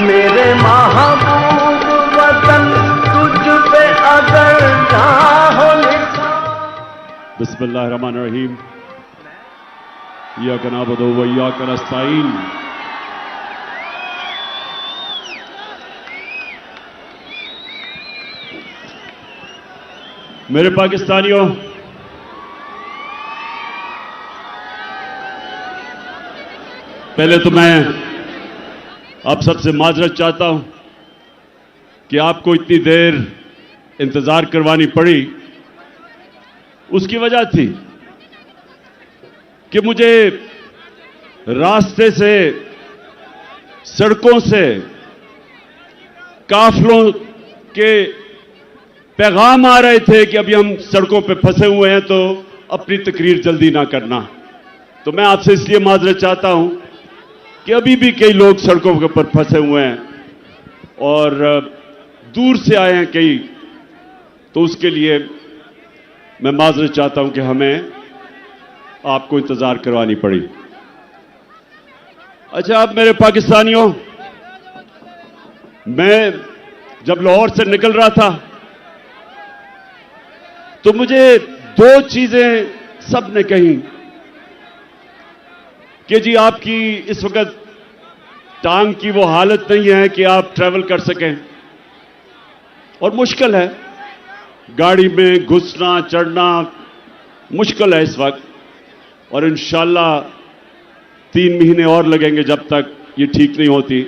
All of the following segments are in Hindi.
मेरे महबूब वतन तुझ पे अगर चाहो बिस्मिल्लाहिर्रहमानिर्रहीम इय्याका नअबुदु व इय्याका नस्तईन। मेरे पाकिस्तानियों, पहले तो मैं आप सबसे माजरत चाहता हूं कि आपको इतनी देर इंतजार करवानी पड़ी। उसकी वजह थी कि मुझे रास्ते से, सड़कों से काफिलों के पैगाम आ रहे थे कि अभी हम सड़कों पे फंसे हुए हैं, तो अपनी तकरीर जल्दी ना करना। तो मैं आपसे इसलिए माजरत चाहता हूं कि अभी भी कई लोग सड़कों के ऊपर फंसे हुए हैं और दूर से आए हैं कई, तो उसके लिए मैं माजरत चाहता हूं कि हमें आपको इंतजार करवानी पड़ी। अच्छा, अब मेरे पाकिस्तानियों, मैं जब लाहौर से निकल रहा था तो मुझे दो चीजें सबने कही कि जी आपकी इस वक्त टांग की वो हालत नहीं है कि आप ट्रैवल कर सकें और मुश्किल है, गाड़ी में घुसना चढ़ना मुश्किल है इस वक्त, और इंशाल्लाह 3 महीने और लगेंगे जब तक ये ठीक नहीं होती।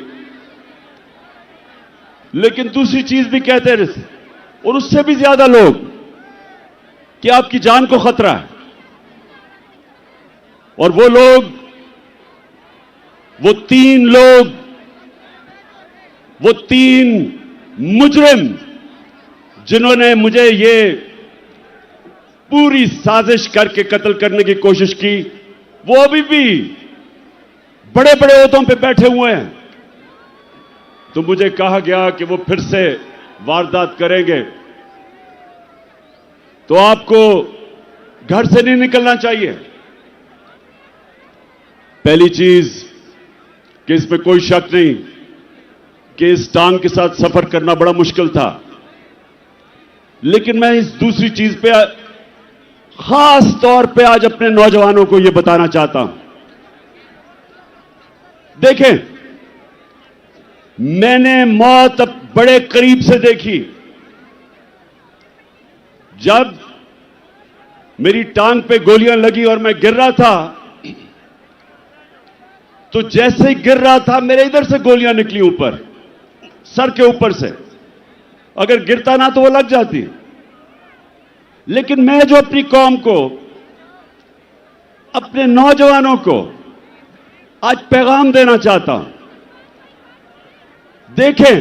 लेकिन दूसरी चीज भी कहते रहे, और उससे भी ज्यादा लोग, कि आपकी जान को खतरा है। और वो लोग, वो 3 लोग, वो 3 मुजरिम जिन्होंने मुझे ये पूरी साजिश करके कत्ल करने की कोशिश की, वो अभी भी बड़े बड़े ओहदों पे बैठे हुए हैं। तो मुझे कहा गया कि वो फिर से वारदात करेंगे, तो आपको घर से नहीं निकलना चाहिए। पहली चीज कि इसमें कोई शक नहीं कि इस टांग के साथ सफर करना बड़ा मुश्किल था, लेकिन मैं इस दूसरी चीज पे खास तौर पे आज अपने नौजवानों को यह बताना चाहता हूं। देखें, मैंने मौत बड़े करीब से देखी। जब मेरी टांग पे गोलियां लगी और मैं गिर रहा था, तो जैसे ही गिर रहा था मेरे इधर से गोलियां निकली ऊपर, सर के ऊपर से। अगर गिरता ना तो वो लग जाती। लेकिन मैं जो अपनी कौम को, अपने नौजवानों को आज पैगाम देना चाहता हूं, देखें,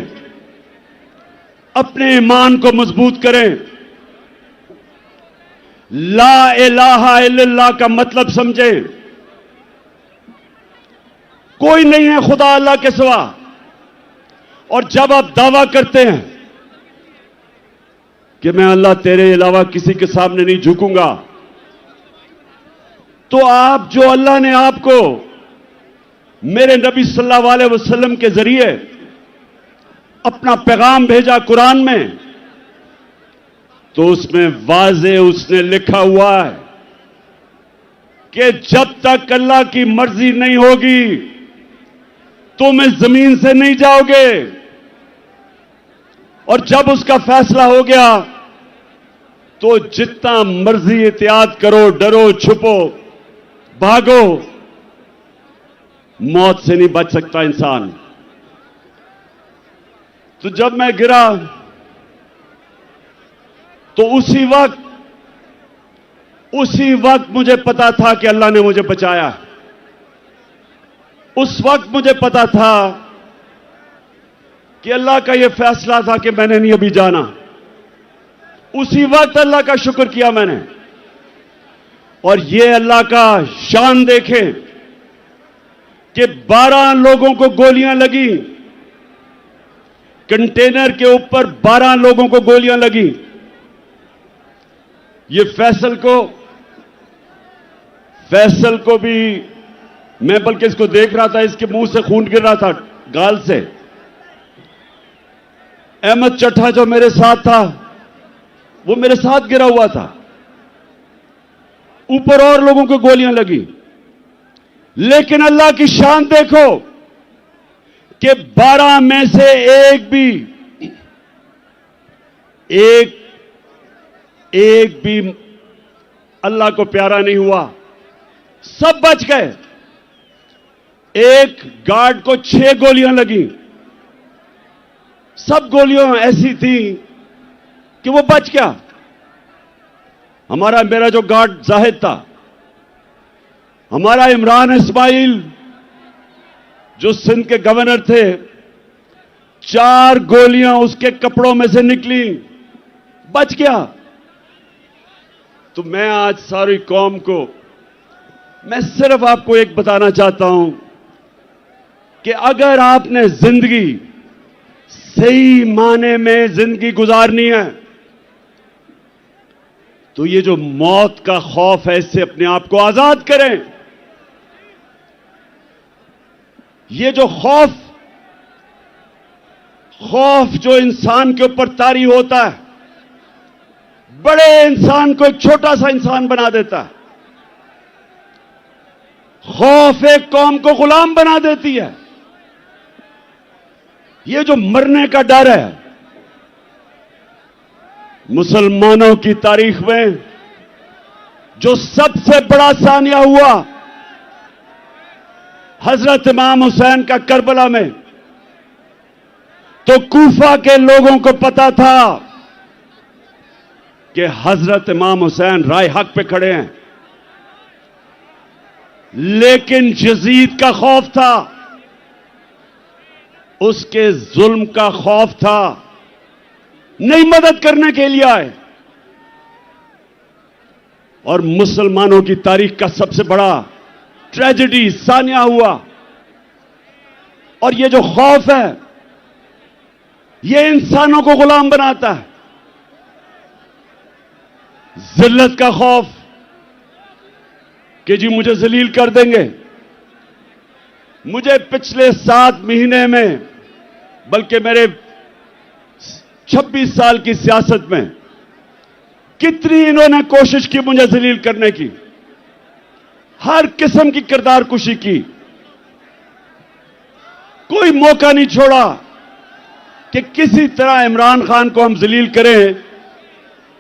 अपने ईमान को मजबूत करें। ला इलाहा इल्लल्लाह का मतलब समझें। कोई नहीं है खुदा अल्लाह के सिवा। और जब आप दावा करते हैं कि मैं अल्लाह तेरे अलावा किसी के सामने नहीं झुकूंगा, तो आप जो अल्लाह ने आपको मेरे नबी सल्लल्लाहु अलैहि वसल्लम के जरिए अपना पैगाम भेजा कुरान में, तो उसमें वाज़े उसने लिखा हुआ है कि जब तक अल्लाह की मर्जी नहीं होगी तुम इस जमीन से नहीं जाओगे, और जब उसका फैसला हो गया तो जितना मर्जी एहतियात करो, डरो, छुपो, भागो, मौत से नहीं बच सकता इंसान। तो जब मैं गिरा तो उसी वक्त मुझे पता था कि अल्लाह ने मुझे बचाया। उस वक्त मुझे पता था कि अल्लाह का यह फैसला था कि मैंने नहीं अभी जाना। उसी वक्त अल्लाह का शुक्र किया मैंने। और यह अल्लाह का शान देखें कि 12 लोगों को गोलियां लगी, कंटेनर के ऊपर 12 लोगों को गोलियां लगी। ये फैसल को भी, मैं बल्कि इसको देख रहा था, इसके मुंह से खून गिर रहा था, गाल से। अहमद चट्टा जो मेरे साथ था, वो मेरे साथ गिरा हुआ था। ऊपर और लोगों को गोलियां लगी, लेकिन अल्लाह की शान देखो कि 12 में से एक भी अल्लाह को प्यारा नहीं हुआ, सब बच गए। एक गार्ड को 6 गोलियां लगी, सब गोलियां ऐसी थी कि वो बच गया। मेरा जो गार्ड जाहिद था, हमारा इमरान इस्माइल जो सिंध के गवर्नर थे, 4 गोलियां उसके कपड़ों में से निकली, बच गया। तो मैं आज सारी कौम को, मैं सिर्फ आपको एक बताना चाहता हूं कि अगर आपने जिंदगी सही माने में जिंदगी गुजारनी है, तो ये जो मौत का खौफ है, इससे अपने आप को आजाद करें। ये जो खौफ जो इंसान के ऊपर तारी होता है, बड़े इंसान को एक छोटा सा इंसान बना देता है। खौफ एक कौम को गुलाम बना देती है। ये जो मरने का डर है, मुसलमानों की तारीख में जो सबसे बड़ा सानिया हुआ, हजरत इमाम हुसैन का करबला में, तो कूफा के लोगों को पता था कि हजरत इमाम हुसैन राय हक पे खड़े हैं, लेकिन यजीद का खौफ था, उसके जुल्म का खौफ था, नहीं मदद करने के लिए आए। और मुसलमानों की तारीख का सबसे बड़ा ट्रेजेडी सानिया हुआ। और ये जो खौफ है, ये इंसानों को गुलाम बनाता है। जिल्लत का खौफ कि जी मुझे जलील कर देंगे। मुझे पिछले 7 महीने में, बल्कि मेरे 26 साल की सियासत में, कितनी इन्होंने कोशिश की मुझे जलील करने की, हर किस्म की किरदार कुशी की, कोई मौका नहीं छोड़ा कि किसी तरह इमरान खान को हम जलील करें,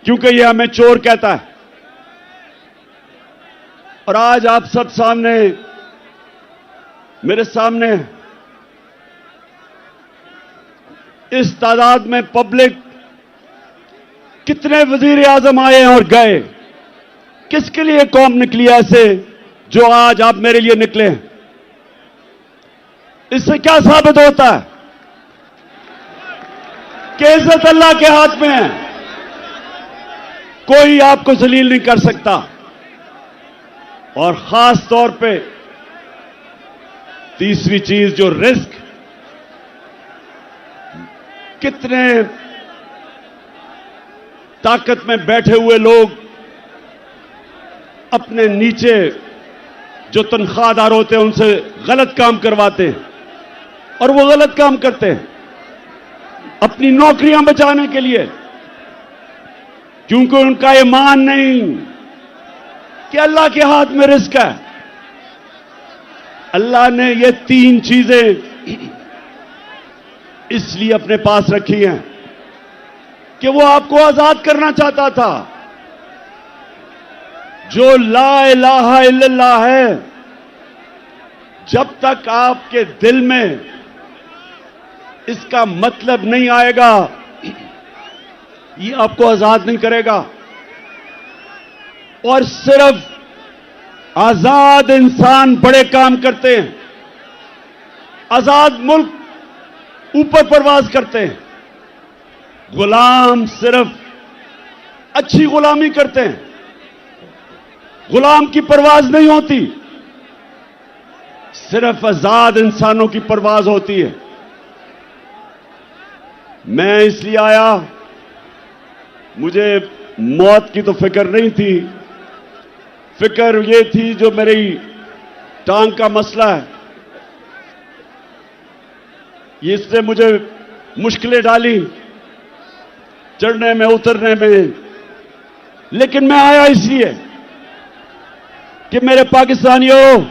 क्योंकि यह हमें चोर कहता है। और आज आप सब सामने, मेरे सामने इस तादाद में पब्लिक, कितने वजीर आजम आए और गए, किसके लिए कौम निकली ऐसे जो आज आप मेरे लिए निकले हैं? इससे क्या साबित होता है कि इज्जत अल्लाह के हाथ में है, कोई आपको जलील नहीं कर सकता। और खास तौर पे तीसरी चीज जो रिस्क, कितने ताकत में बैठे हुए लोग अपने नीचे जो तनख्वाहदार होते हैं उनसे गलत काम करवाते हैं, और वो गलत काम करते हैं अपनी नौकरियां बचाने के लिए, क्योंकि उनका ईमान नहीं कि अल्लाह के हाथ में रिस्क है। अल्लाह ने ये 3 चीजें इसलिए अपने पास रखी हैं कि वो आपको आजाद करना चाहता था। जो ला इलाहा इल्लल्लाह है, जब तक आपके दिल में इसका मतलब नहीं आएगा, ये आपको आजाद नहीं करेगा। और सिर्फ आजाद इंसान बड़े काम करते हैं, आजाद मुल्क ऊपर परवाज करते हैं। गुलाम सिर्फ अच्छी गुलामी करते हैं, गुलाम की परवाज नहीं होती, सिर्फ आजाद इंसानों की परवाज होती है। मैं इसलिए आया, मुझे मौत की तो फिक्र नहीं थी, फिक्र ये थी जो मेरी टांग का मसला है। ये इसने मुझे मुश्किलें डाली चढ़ने में उतरने में, लेकिन मैं आया इसलिए कि मेरे पाकिस्तानियों,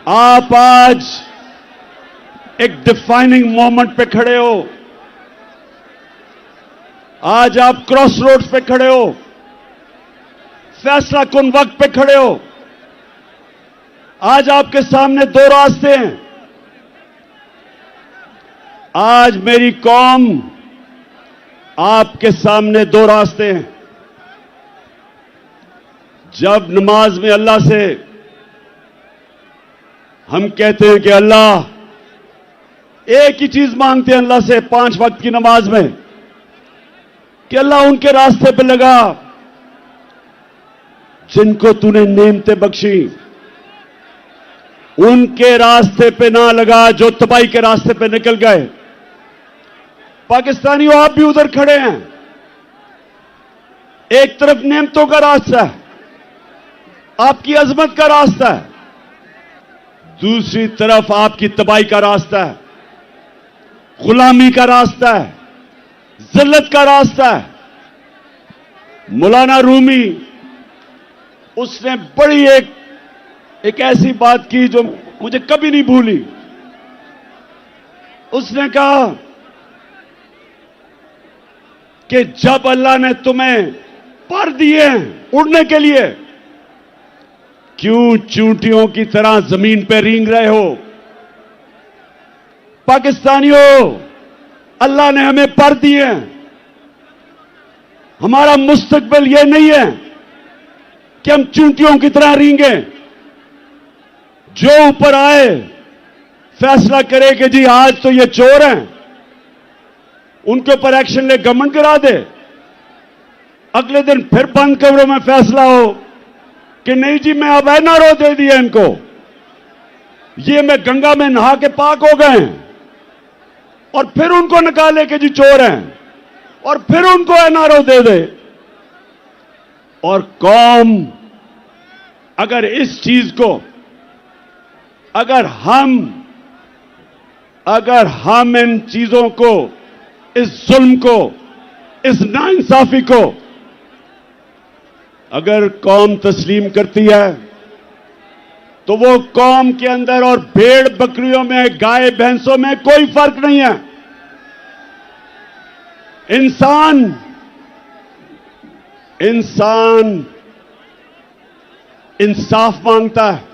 आप आज एक डिफाइनिंग मोमेंट पे खड़े हो। आज आप क्रॉस रोड्स पे खड़े हो, फैसला कुन वक्त पे खड़े हो। आज आपके सामने दो रास्ते हैं। आज मेरी कौम, आपके सामने दो रास्ते हैं। जब नमाज में अल्लाह से हम कहते हैं कि अल्लाह, एक ही चीज मांगते हैं अल्लाह से 5 वक्त की नमाज में कि अल्लाह उनके रास्ते पे लगा जिनको तूने नेमतें बख्शी, उनके रास्ते पे ना लगा जो तबाही के रास्ते पे निकल गए। पाकिस्तानियों, आप भी उधर खड़े हैं। एक तरफ नेमतों का रास्ता है, आपकी अजमत का रास्ता है, दूसरी तरफ आपकी तबाही का रास्ता है, गुलामी का रास्ता है, जिल्लत का रास्ता है। मौलाना रूमी, उसने बड़ी एक ऐसी बात की जो मुझे कभी नहीं भूली। उसने कहा कि जब अल्लाह ने तुम्हें पर दिए उड़ने के लिए, क्यों चूंटियों की तरह जमीन पर रेंग रहे हो? पाकिस्तानियों, अल्लाह ने हमें पर दिए। हमारा मुस्तकबिल यह नहीं है कि हम चूंटियों की तरह रेंगे। जो ऊपर आए फैसला करे कि जी आज तो ये चोर हैं, उनके ऊपर एक्शन ले, गवर्नमेंट गिरा दे। अगले दिन फिर बंद कमरों में फैसला हो कि नहीं जी, मैं अब एनआरओ दे दिया इनको, ये मैं गंगा में नहा के पाक हो गए हैं, और फिर उनको निकाले कि जी चोर हैं, और फिर उनको एनआरओ दे दे। और कौम अगर इस चीज को, अगर हम इन चीजों को, इस जुल्म को, इस नाइंसाफी को अगर कौम तस्लीम करती है, तो वो कौम के अंदर और भेड़ बकरियों में, गाय भैंसों में कोई फर्क नहीं है। इंसान इंसाफ मांगता है।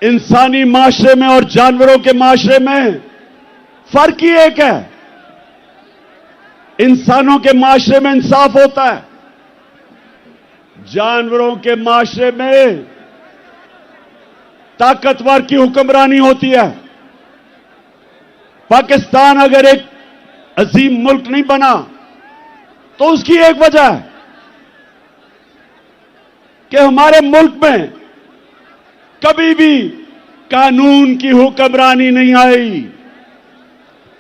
इंसानी माशरे में और जानवरों के माशरे में फर्क ही एक है। इंसानों के माशरे में इंसाफ होता है, जानवरों के माशरे में ताकतवर की हुक्मरानी होती है। पाकिस्तान अगर एक अजीम मुल्क नहीं बना तो उसकी एक वजह है कि हमारे मुल्क में कभी भी कानून की हुक्मरानी नहीं आई,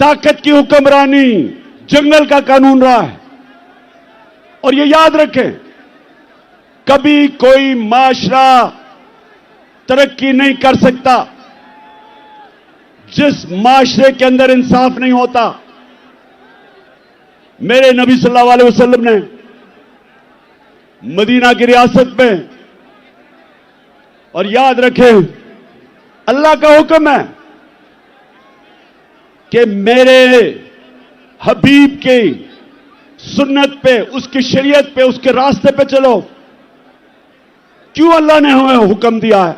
ताकत की हुक्मरानी, जंगल का कानून रहा है। और ये याद रखें, कभी कोई माशरा तरक्की नहीं कर सकता जिस माशरे के अंदर इंसाफ नहीं होता। मेरे नबी सल्लल्लाहु अलैहि वसल्लम ने मदीना की रियासत में, और याद रखें अल्लाह का हुक्म है कि मेरे हबीब की सुन्नत पे, उसकी शरीयत पे, उसके रास्ते पे चलो। क्यों अल्लाह ने हमें हुक्म दिया है?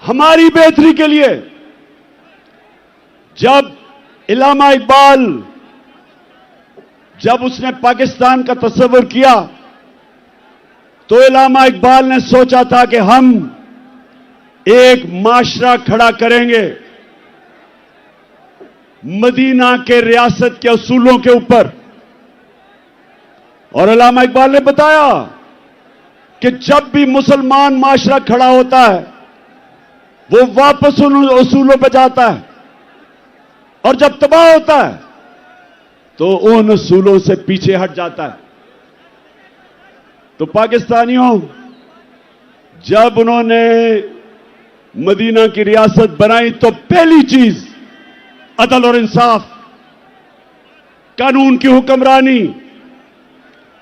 हमारी बेहतरी के लिए। जब इल्लामा इकबाल, जब उसने पाकिस्तान का तस्वर किया, तो इल्लामा इकबाल ने सोचा था कि हम एक माशरा खड़ा करेंगे मदीना के रियासत के असूलों के ऊपर। और इल्लामा इकबाल ने बताया कि जब भी मुसलमान माशरा खड़ा होता है, वो वापस उन असूलों पर जाता है, और जब तबाह होता है तो उन असूलों से पीछे हट जाता है। तो पाकिस्तानियों, जब उन्होंने मदीना की रियासत बनाई तो पहली चीज अदल और इंसाफ, कानून की हुक्मरानी,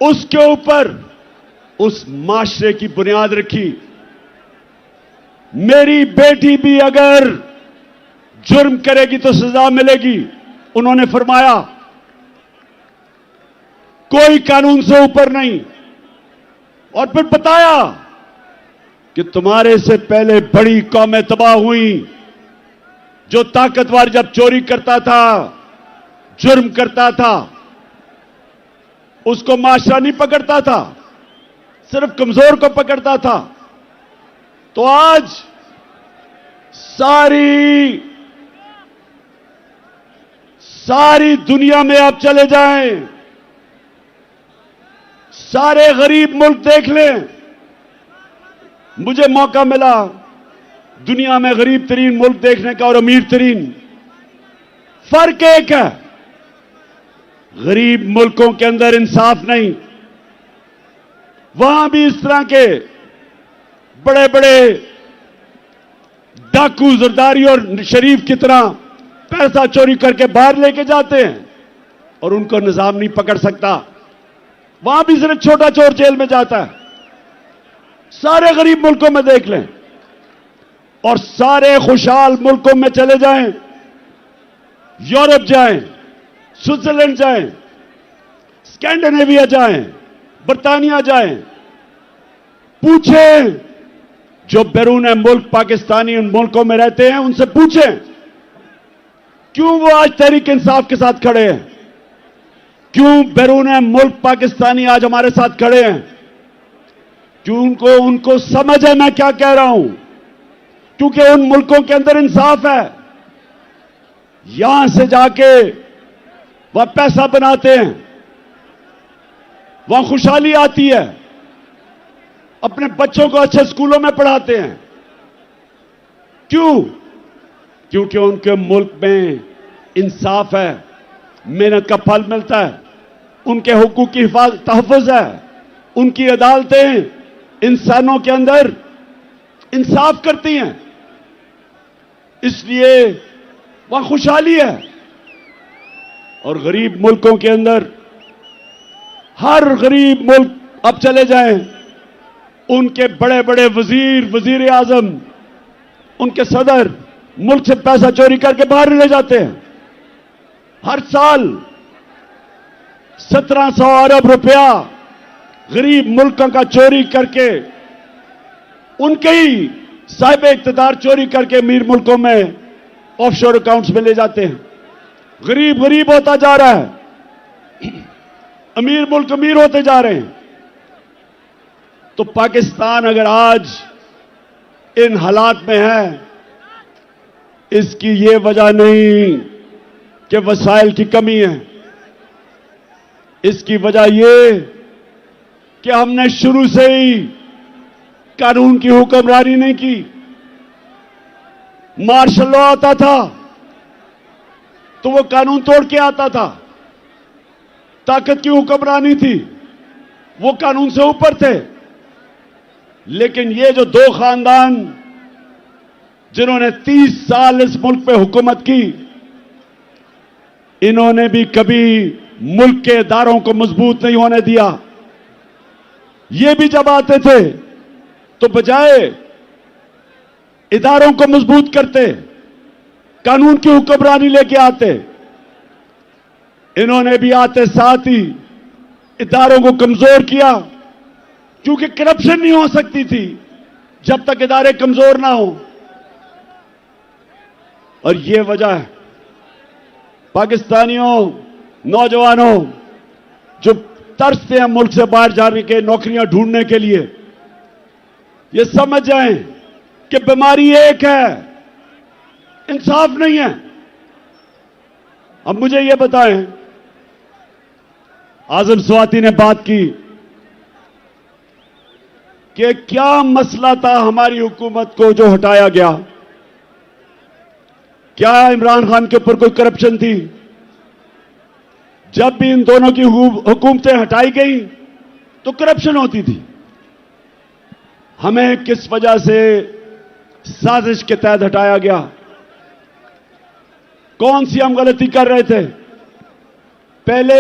उसके ऊपर उस माशरे की बुनियाद रखी। मेरी बेटी भी अगर जुर्म करेगी तो सजा मिलेगी। उन्होंने फरमाया कोई कानून से ऊपर नहीं। और फिर बताया कि तुम्हारे से पहले बड़ी कौमें तबाह हुई। जो ताकतवर जब चोरी करता था, जुर्म करता था, उसको माशरा नहीं पकड़ता था, सिर्फ कमजोर को पकड़ता था। तो आज सारी दुनिया में आप चले जाएं, सारे गरीब मुल्क देख लें। मुझे मौका मिला दुनिया में गरीब तरीन मुल्क देखने का और अमीर तरीन। फर्क एक है, गरीब मुल्कों के अंदर इंसाफ नहीं। वहां भी इस तरह के बड़े बड़े डाकू, जरदारी और शरीफ की तरह पैसा चोरी करके बाहर लेके जाते हैं और उनको निजाम नहीं पकड़ सकता। वहां भी सिर्फ छोटा चोर जेल में जाता है। सारे गरीब मुल्कों में देख लें और सारे खुशहाल मुल्कों में चले जाएं, यूरोप जाएं, स्विट्जरलैंड जाएं, स्कैंडिनेविया जाएं, बर्तानिया जाएं, पूछें जो बैरून मुल्क पाकिस्तानी उन मुल्कों में रहते हैं, उनसे पूछें क्यों वो आज तहरीक इंसाफ के साथ खड़े हैं, क्यों बैरून मुल्क पाकिस्तानी आज हमारे साथ खड़े हैं, क्यों उनको समझ है मैं क्या कह रहा हूं। क्योंकि उन मुल्कों के अंदर इंसाफ है। यहां से जाके वह पैसा बनाते हैं, वहां खुशहाली आती है, अपने बच्चों को अच्छे स्कूलों में पढ़ाते हैं। क्यों? क्योंकि उनके मुल्क में इंसाफ है, मेहनत का फल मिलता है, उनके हुकूक की तहफ़्फ़ुज़ है, उनकी अदालतें इंसानों के अंदर इंसाफ करती हैं, इसलिए वहां खुशहाली है। और गरीब मुल्कों के अंदर हर गरीब मुल्क अब चले जाएं, उनके बड़े बड़े वजीर आजम, उनके सदर मुल्क से पैसा चोरी करके बाहर ले जाते हैं। हर साल 1700 अरब रुपया गरीब मुल्कों का चोरी करके, उनके ही साहिब इख्तिदार चोरी करके अमीर मुल्कों में ऑफशोर अकाउंट्स में ले जाते हैं। गरीब होता जा रहा है, अमीर मुल्क अमीर होते जा रहे हैं। तो पाकिस्तान अगर आज इन हालात में है, इसकी ये वजह नहीं कि वसाइल की कमी है, इसकी वजह ये कि हमने शुरू से ही कानून की हुक्मरानी नहीं की। मार्शल लॉ आता था तो वो कानून तोड़ के आता था, ताकत की हुक्मरानी थी, वो कानून से ऊपर थे। लेकिन ये जो दो खानदान जिन्होंने 30 साल इस मुल्क पे हुकूमत की, इन्होंने भी कभी मुल्क के इदारों को मजबूत नहीं होने दिया। ये भी जब आते थे तो बजाय इदारों को मजबूत करते, कानून की हुक्मरानी लेके आते, इन्होंने भी आते साथ ही इदारों को कमजोर किया। क्योंकि करप्शन नहीं हो सकती थी जब तक इदारे कमजोर ना हो। और ये वजह है पाकिस्तानियों, नौजवानों जो तरसते हैं मुल्क से बाहर जाने के, नौकरियां ढूंढने के लिए, ये समझ जाएं कि बीमारी एक है, इंसाफ नहीं है। अब मुझे ये बताएं, आजम स्वाति ने बात की कि क्या मसला था हमारी हुकूमत को जो हटाया गया। क्या इमरान खान के ऊपर कोई करप्शन थी? जब भी इन दोनों की हुकूमतें हटाई गई तो करप्शन होती थी। हमें किस वजह से साजिश के तहत हटाया गया। कौन सी हम गलती कर रहे थे? पहले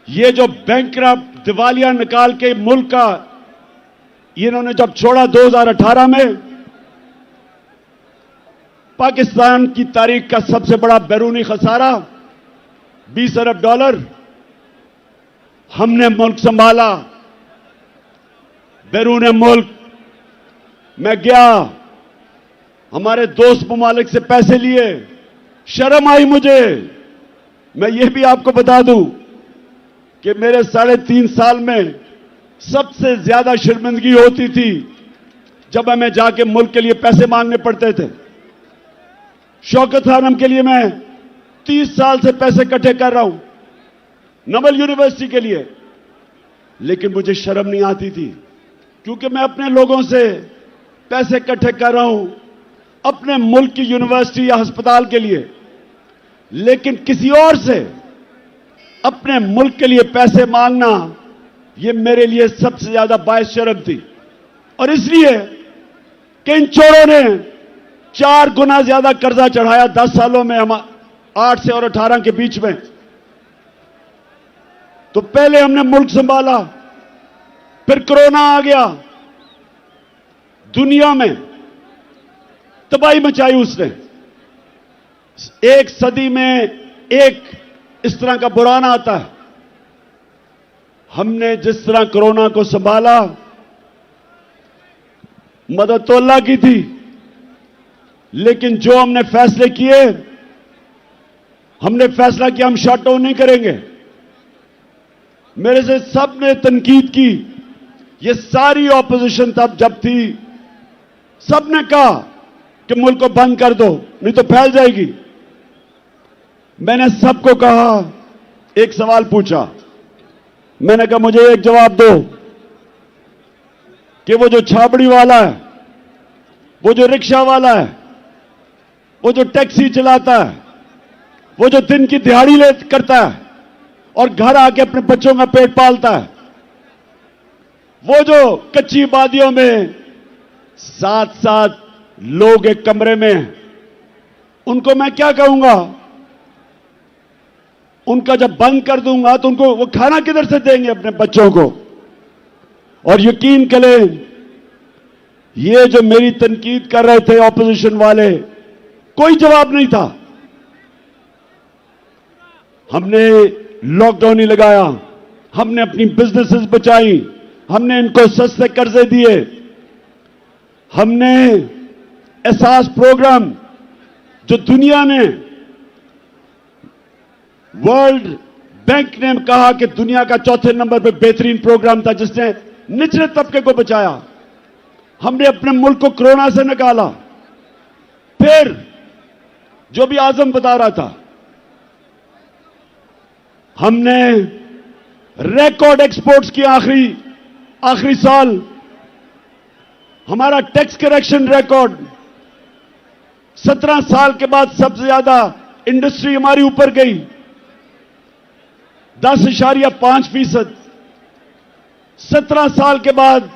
ये जो बैंकरप्ट दिवालिया निकाल के मुल्क का इन्होंने जब छोड़ा 2018 में, पाकिस्तान की तारीख का सबसे बड़ा बैरूनी खसारा $20 अरब। हमने मुल्क संभाला, बैरून मुल्क मैं गया, हमारे दोस्त ममालिक से पैसे लिए, शर्म आई मुझे। मैं ये भी आपको बता दूं कि मेरे 3.5 साल में सबसे ज्यादा शर्मिंदगी होती थी जब हमें जाके मुल्क के लिए पैसे मांगने पड़ते थे। शौकत खानम के लिए मैं 30 साल से पैसे इकट्ठे कर रहा हूं, नवल यूनिवर्सिटी के लिए, लेकिन मुझे शर्म नहीं आती थी क्योंकि मैं अपने लोगों से पैसे इकट्ठे कर रहा हूं अपने मुल्क की यूनिवर्सिटी या अस्पताल के लिए, लेकिन किसी और से अपने मुल्क के लिए पैसे मांगना यह मेरे लिए सबसे ज्यादा बायस शर्म थी। और इसलिए कि इन चोरों ने 4 गुना ज्यादा कर्जा चढ़ाया 10 सालों में, हम 8 से और 18 के बीच में। तो पहले हमने मुल्क संभाला, फिर कोरोना आ गया, दुनिया में तबाही मचाई उसने। एक सदी में एक इस तरह का बुरान आता है। हमने जिस तरह कोरोना को संभाला, मदद तो अल्लाह की थी, लेकिन जो हमने फैसले किए, हमने फैसला किया हम शट डाउन नहीं करेंगे। मेरे से सबने तनकीद की, ये सारी ऑपोजिशन तब जब थी, सबने कहा कि मुल्क को बंद कर दो नहीं तो फैल जाएगी। मैंने सबको कहा, एक सवाल पूछा, मैंने कहा मुझे एक जवाब दो कि वो जो छाबड़ी वाला है, वो जो रिक्शा वाला है, वो जो टैक्सी चलाता है, वो जो दिन की दिहाड़ी ले करता है और घर आके अपने बच्चों का पेट पालता है, वो जो कच्ची वादियों में 7-7 लोग एक कमरे में हैं, उनको मैं क्या कहूंगा? उनका जब बंद कर दूंगा तो उनको वो खाना किधर से देंगे अपने बच्चों को? और यकीन करें, ये जो मेरी तनकीद कर रहे थे ऑपोजिशन वाले, कोई जवाब नहीं था। हमने लॉकडाउन ही लगाया, हमने अपनी बिजनेसेस बचाई, हमने इनको सस्ते कर्जे दिए, हमने एहसास प्रोग्राम जो दुनिया ने, वर्ल्ड बैंक ने कहा कि दुनिया का 4थे नंबर पर बेहतरीन प्रोग्राम था जिसने निचले तबके को बचाया, हमने अपने मुल्क को कोरोना से निकाला। फिर जो भी आजम बता रहा था, हमने रिकॉर्ड एक्सपोर्ट्स की। आखिरी साल हमारा टैक्स करेक्शन रिकॉर्ड, 17 साल के बाद सबसे ज्यादा इंडस्ट्री हमारी ऊपर गई, 10.5%। 17 साल के बाद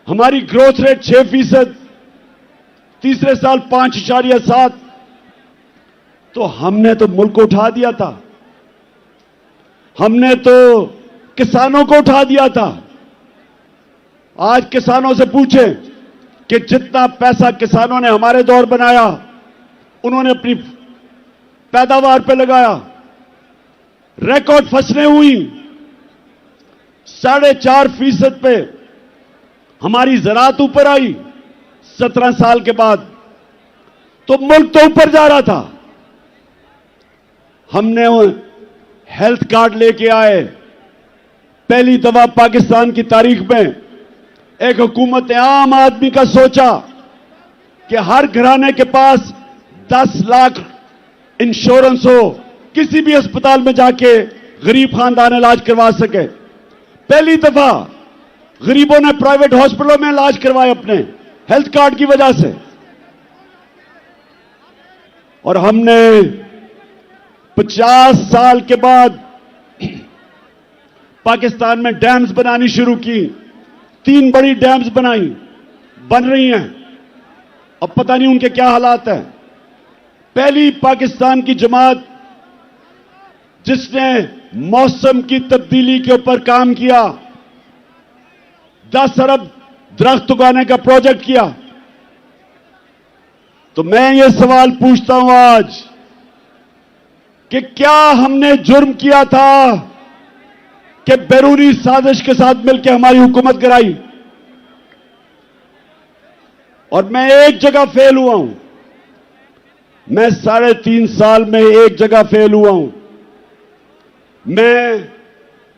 हमारी ग्रोथ रेट 6%, तीसरे साल 5.7। तो हमने तो मुल्क को उठा दिया था, हमने तो किसानों को उठा दिया था। आज किसानों से पूछें कि जितना पैसा किसानों ने हमारे दौर बनाया, उन्होंने अपनी पैदावार पे लगाया, रिकॉर्ड फसलें हुई, 4.5% पे हमारी ज़राअत ऊपर आई 17 साल के बाद। तो मुल्क तो ऊपर जा रहा था। हमने हेल्थ कार्ड लेके आए, पहली दफा पाकिस्तान की तारीख में एक हुकूमत ने आम आदमी का सोचा कि हर घराने के पास 10 लाख इंश्योरेंस हो, किसी भी अस्पताल में जाके गरीब खानदान इलाज करवा सके। पहली दफा गरीबों ने प्राइवेट हॉस्पिटलों में इलाज करवाए अपने हेल्थ कार्ड की वजह से। और हमने 50 साल के बाद पाकिस्तान में डैम्स बनानी शुरू की, 3 बड़ी डैम्स बनाई, बन रही हैं। अब पता नहीं उनके क्या हालात हैं। पहली पाकिस्तान की जमात जिसने मौसम की तब्दीली के ऊपर काम किया, 10 अरब दरख्त उगाने का प्रोजेक्ट किया। तो मैं ये सवाल पूछता हूं आज कि क्या हमने जुर्म किया था कि बैरूनी साजिश के साथ मिलकर हमारी हुकूमत गिराई? और मैं एक जगह फेल हुआ हूं। मैं 3.5 साल में एक जगह फेल हुआ हूं। मैं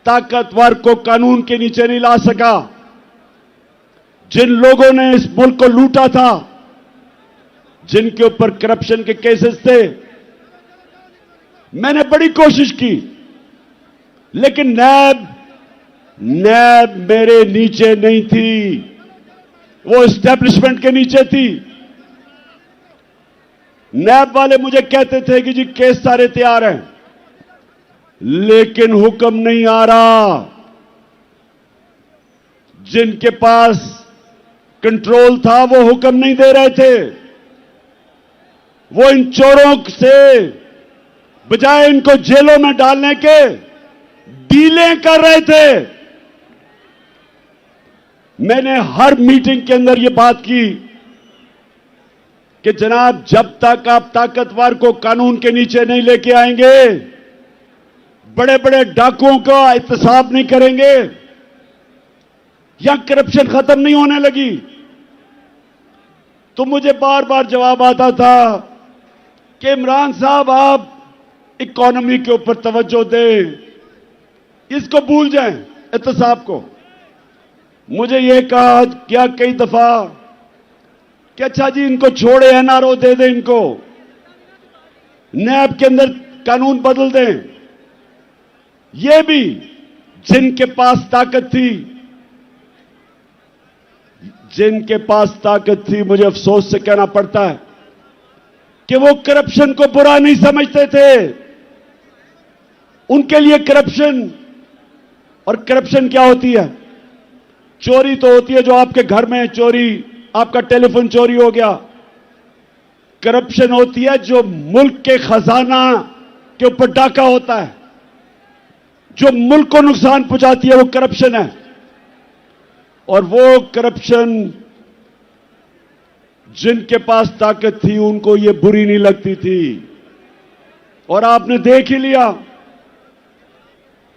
ताकतवर को कानून के नीचे नहीं ला सका। जिन लोगों ने इस मुल्क को लूटा था, जिनके ऊपर करप्शन के केसेस थे, मैंने बड़ी कोशिश की, लेकिन नैब मेरे नीचे नहीं थी, वो एस्टेब्लिशमेंट के नीचे थी। नैब वाले मुझे कहते थे कि जी केस सारे तैयार हैं, लेकिन हुक्म नहीं आ रहा। जिनके पास कंट्रोल था वो हुक्म नहीं दे रहे थे। वो इन चोरों से बजाय इनको जेलों में डालने के डीलें कर रहे थे। मैंने हर मीटिंग के अंदर यह बात की कि जनाब, जब तक आप ताकतवर को कानून के नीचे नहीं लेके आएंगे, बड़े बड़े डाकुओं का एहतसाब नहीं करेंगे, या करप्शन खत्म नहीं होने लगी। तो मुझे बार बार जवाब आता था कि इमरान साहब, आप इकोनॉमी के ऊपर तवज्जो दें, इसको भूल जाएं, एहतसाब को। मुझे यह कहा क्या कई दफा कि अच्छा जी इनको छोड़े, एनआरओ दे दें, इनको नैब के अंदर कानून बदल दें। ये भी जिनके पास ताकत थी, मुझे अफसोस से कहना पड़ता है कि वो करप्शन को बुरा नहीं समझते थे। उनके लिए करप्शन, और करप्शन क्या होती है? चोरी तो होती है जो आपके घर में चोरी, आपका टेलीफोन चोरी हो गया। करप्शन होती है जो मुल्क के खजाना के ऊपर डाका होता है, जो मुल्क को नुकसान पहुंचाती है, वो करप्शन है। और वो करप्शन जिनके पास ताकत थी उनको ये बुरी नहीं लगती थी। और आपने देख ही लिया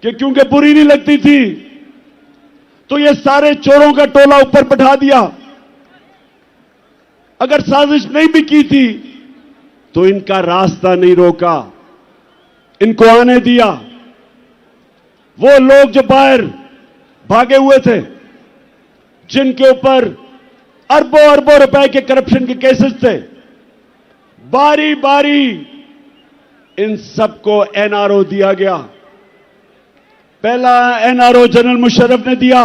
कि क्योंकि बुरी नहीं लगती थी तो ये सारे चोरों का टोला ऊपर बैठा दिया। अगर साजिश नहीं भी की थी तो इनका रास्ता नहीं रोका, इनको आने दिया। वो लोग जो बाहर भागे हुए थे, जिनके ऊपर अरबों अरबों रुपए के करप्शन के केसेस थे, बारी बारी इन सबको एनआरओ दिया गया। पहला एनआरओ जनरल मुशर्रफ ने दिया।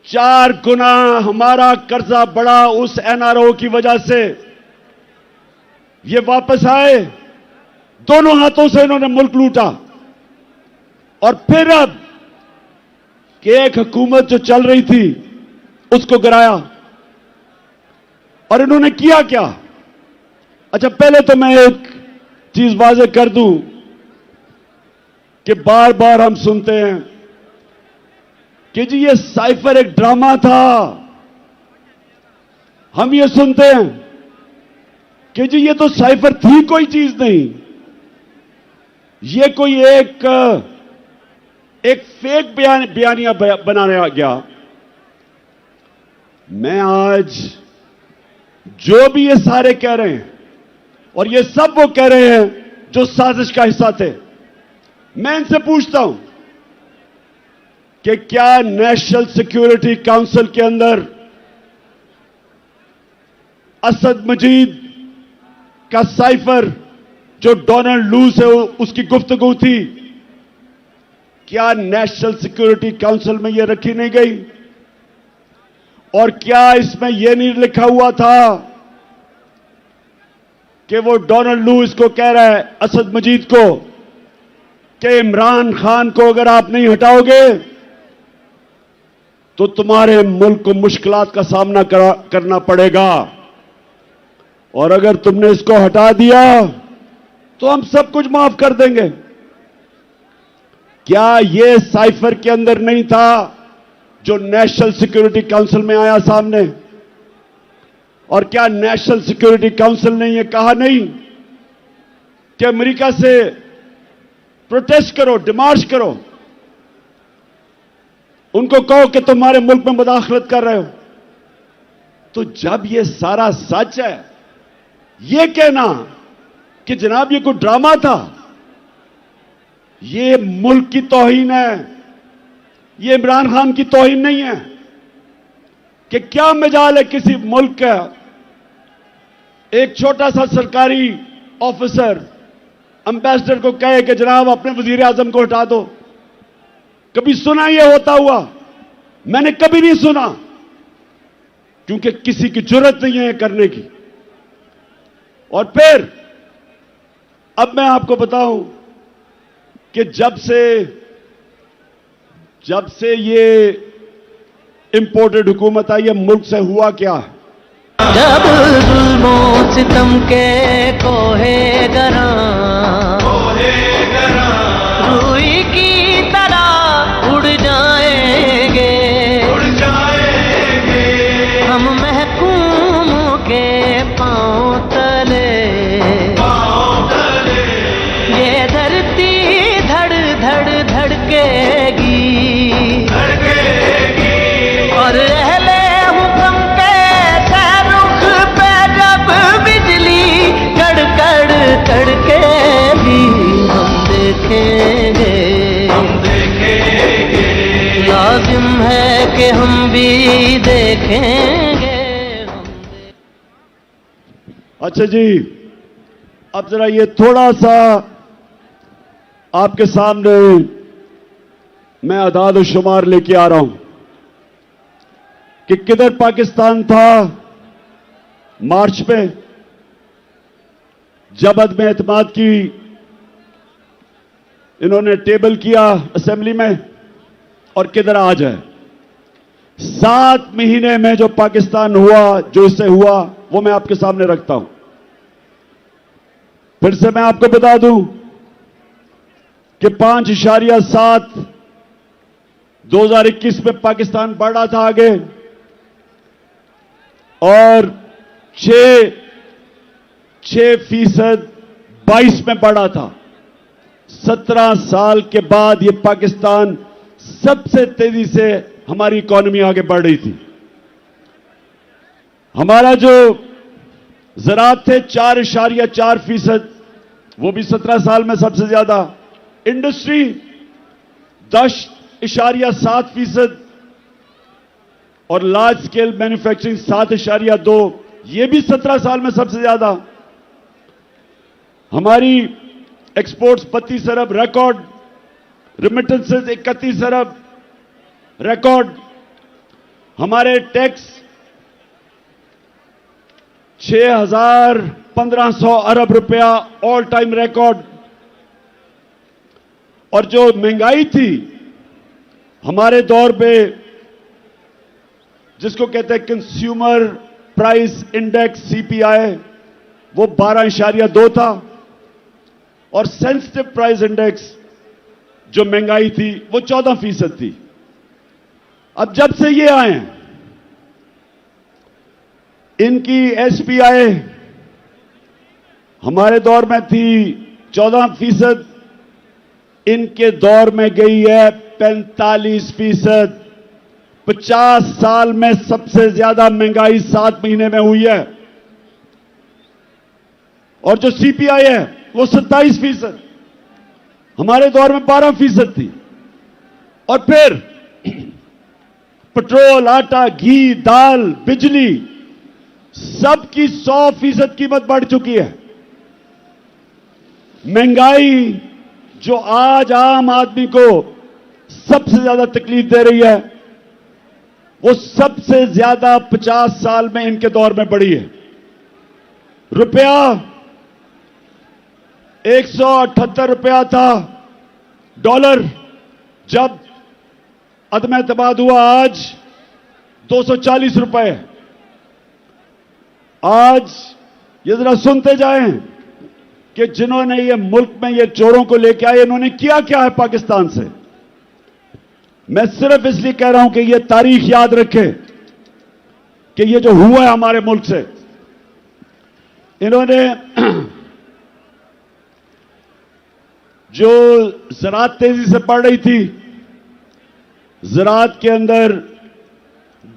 4 गुना हमारा कर्जा बढ़ा उस एनआरओ की वजह से। ये वापस आए, दोनों हाथों से इन्होंने मुल्क लूटा। और फिर अब कि एक हुकूमत जो चल रही थी उसको गिराया। और इन्होंने किया क्या? अच्छा, पहले तो मैं एक चीज वाज़ेह कर दूं कि बार बार हम सुनते हैं कि जी ये साइफर एक ड्रामा था। हम ये सुनते हैं कि जी ये तो साइफर थी कोई चीज नहीं, ये कोई एक फेक बयानिया बनाया गया। मैं आज जो भी ये सारे कह रहे हैं, और ये सब वो कह रहे हैं जो साजिश का हिस्सा थे, मैं इनसे पूछता हूं कि क्या नेशनल सिक्योरिटी काउंसिल के अंदर असद मजीद का साइफर जो डोनाल्ड लू से उसकी गुफ्तगू थी, क्या नेशनल सिक्योरिटी काउंसिल में यह रखी नहीं गई? और क्या इसमें यह नहीं लिखा हुआ था कि वो डोनाल्ड लू इसको कह रहा है असद मजीद को कि इमरान खान को अगर आप नहीं हटाओगे तो तुम्हारे मुल्क को मुश्किलात का सामना करना पड़ेगा। और अगर तुमने इसको हटा दिया तो हम सब कुछ माफ कर देंगे। क्या यह साइफर के अंदर नहीं था जो नेशनल सिक्योरिटी काउंसिल में आया सामने? और क्या नेशनल सिक्योरिटी काउंसिल ने यह कहा नहीं कि अमेरिका से प्रोटेस्ट करो, डिमार्च करो, उनको कहो कि तुम्हारे मुल्क में मुदाखलत कर रहे हो? तो जब यह सारा सच है, यह कहना कि जनाब ये कोई ड्रामा था, ये मुल्क की तौहीन है, ये इमरान खान की तौहीन नहीं है। कि क्या मजाल है किसी मुल्क का एक छोटा सा सरकारी ऑफिसर एम्बेसडर को कहे कि जनाब अपने वजीर आजम को हटा दो? कभी सुना यह होता हुआ? मैंने कभी नहीं सुना, क्योंकि किसी की जरूरत नहीं है करने की। और फिर अब मैं आपको बताऊं कि जब से ये इंपोर्टेड हुकूमत आई है, मुल्क से हुआ क्या है? जब जुल्मो सितम के कोहे गरा रूई की तरह उड़ जाएंगे हम महकूमों के पांव तले। ये धरती धड़ धड़ धड़केगी और अहले हुक्म के सहरुख पे जब बिजली कड़कड़ कड़केगी हम देखेंगे लाजिम है कि हम भी देखेंगे। अच्छा जी, अब जरा ये थोड़ा सा आपके सामने मैं अदाद और शुमार लेके आ रहा हूं कि किधर पाकिस्तान था मार्च में जब अदम एतमाद की इन्होंने टेबल किया असेंबली में, और किधर आज है। 7 महीने में जो पाकिस्तान हुआ, जो इससे हुआ, वो मैं आपके सामने रखता हूं। फिर से मैं आपको बता दूं कि 5.7 2021 में पाकिस्तान बढ़ रहा था आगे, और 6% 22 में बढ़ा था। 17 साल के बाद ये पाकिस्तान सबसे तेजी से हमारी इकॉनमी आगे बढ़ रही थी। हमारा जो ज़राअत थे 4.4%, वो भी 17 साल में सबसे ज्यादा। इंडस्ट्री 10.7% और लार्ज स्केल मैन्युफैक्चरिंग 7.2, ये भी 17 साल में सबसे ज्यादा। हमारी एक्सपोर्ट्स 32 अरब रिकॉर्ड, रिमिटेंसेस 31 अरब रिकॉर्ड। हमारे टैक्स 6,1500 अरब रुपया ऑल टाइम रिकॉर्ड। और जो महंगाई थी हमारे दौर पे, जिसको कहते हैं कंज्यूमर प्राइस इंडेक्स सीपीआई, वो 12.2 था। और सेंसिटिव प्राइस इंडेक्स जो महंगाई थी वो 14% थी। अब जब से ये आए हैं, इनकी एसपीआई हमारे दौर में थी 14%, इनके दौर में गई है 45%। 50 साल में सबसे ज्यादा महंगाई 7 महीने में हुई है। और जो सीपीआई है वो 27%, हमारे दौर में 12% थी। और फिर पेट्रोल, आटा, घी, दाल, बिजली, सबकी 100% कीमत बढ़ चुकी है। महंगाई जो आज आम आदमी को सबसे ज्यादा तकलीफ दे रही है, वो सबसे ज्यादा 50 साल में इनके दौर में बढ़ी है। रुपया 178 रुपया था डॉलर जब अदम एतमाद हुआ, आज 240 रुपए। आज ये जरा सुनते जाएं कि जिन्होंने ये मुल्क में ये चोरों को लेके आए, इन्होंने किया क्या है पाकिस्तान से। मैं सिर्फ इसलिए कह रहा हूं कि ये तारीख याद रखे कि ये जो हुआ है हमारे मुल्क से, इन्होंने जो ज़राअत तेजी से बढ़ रही थी, ज़राअत के अंदर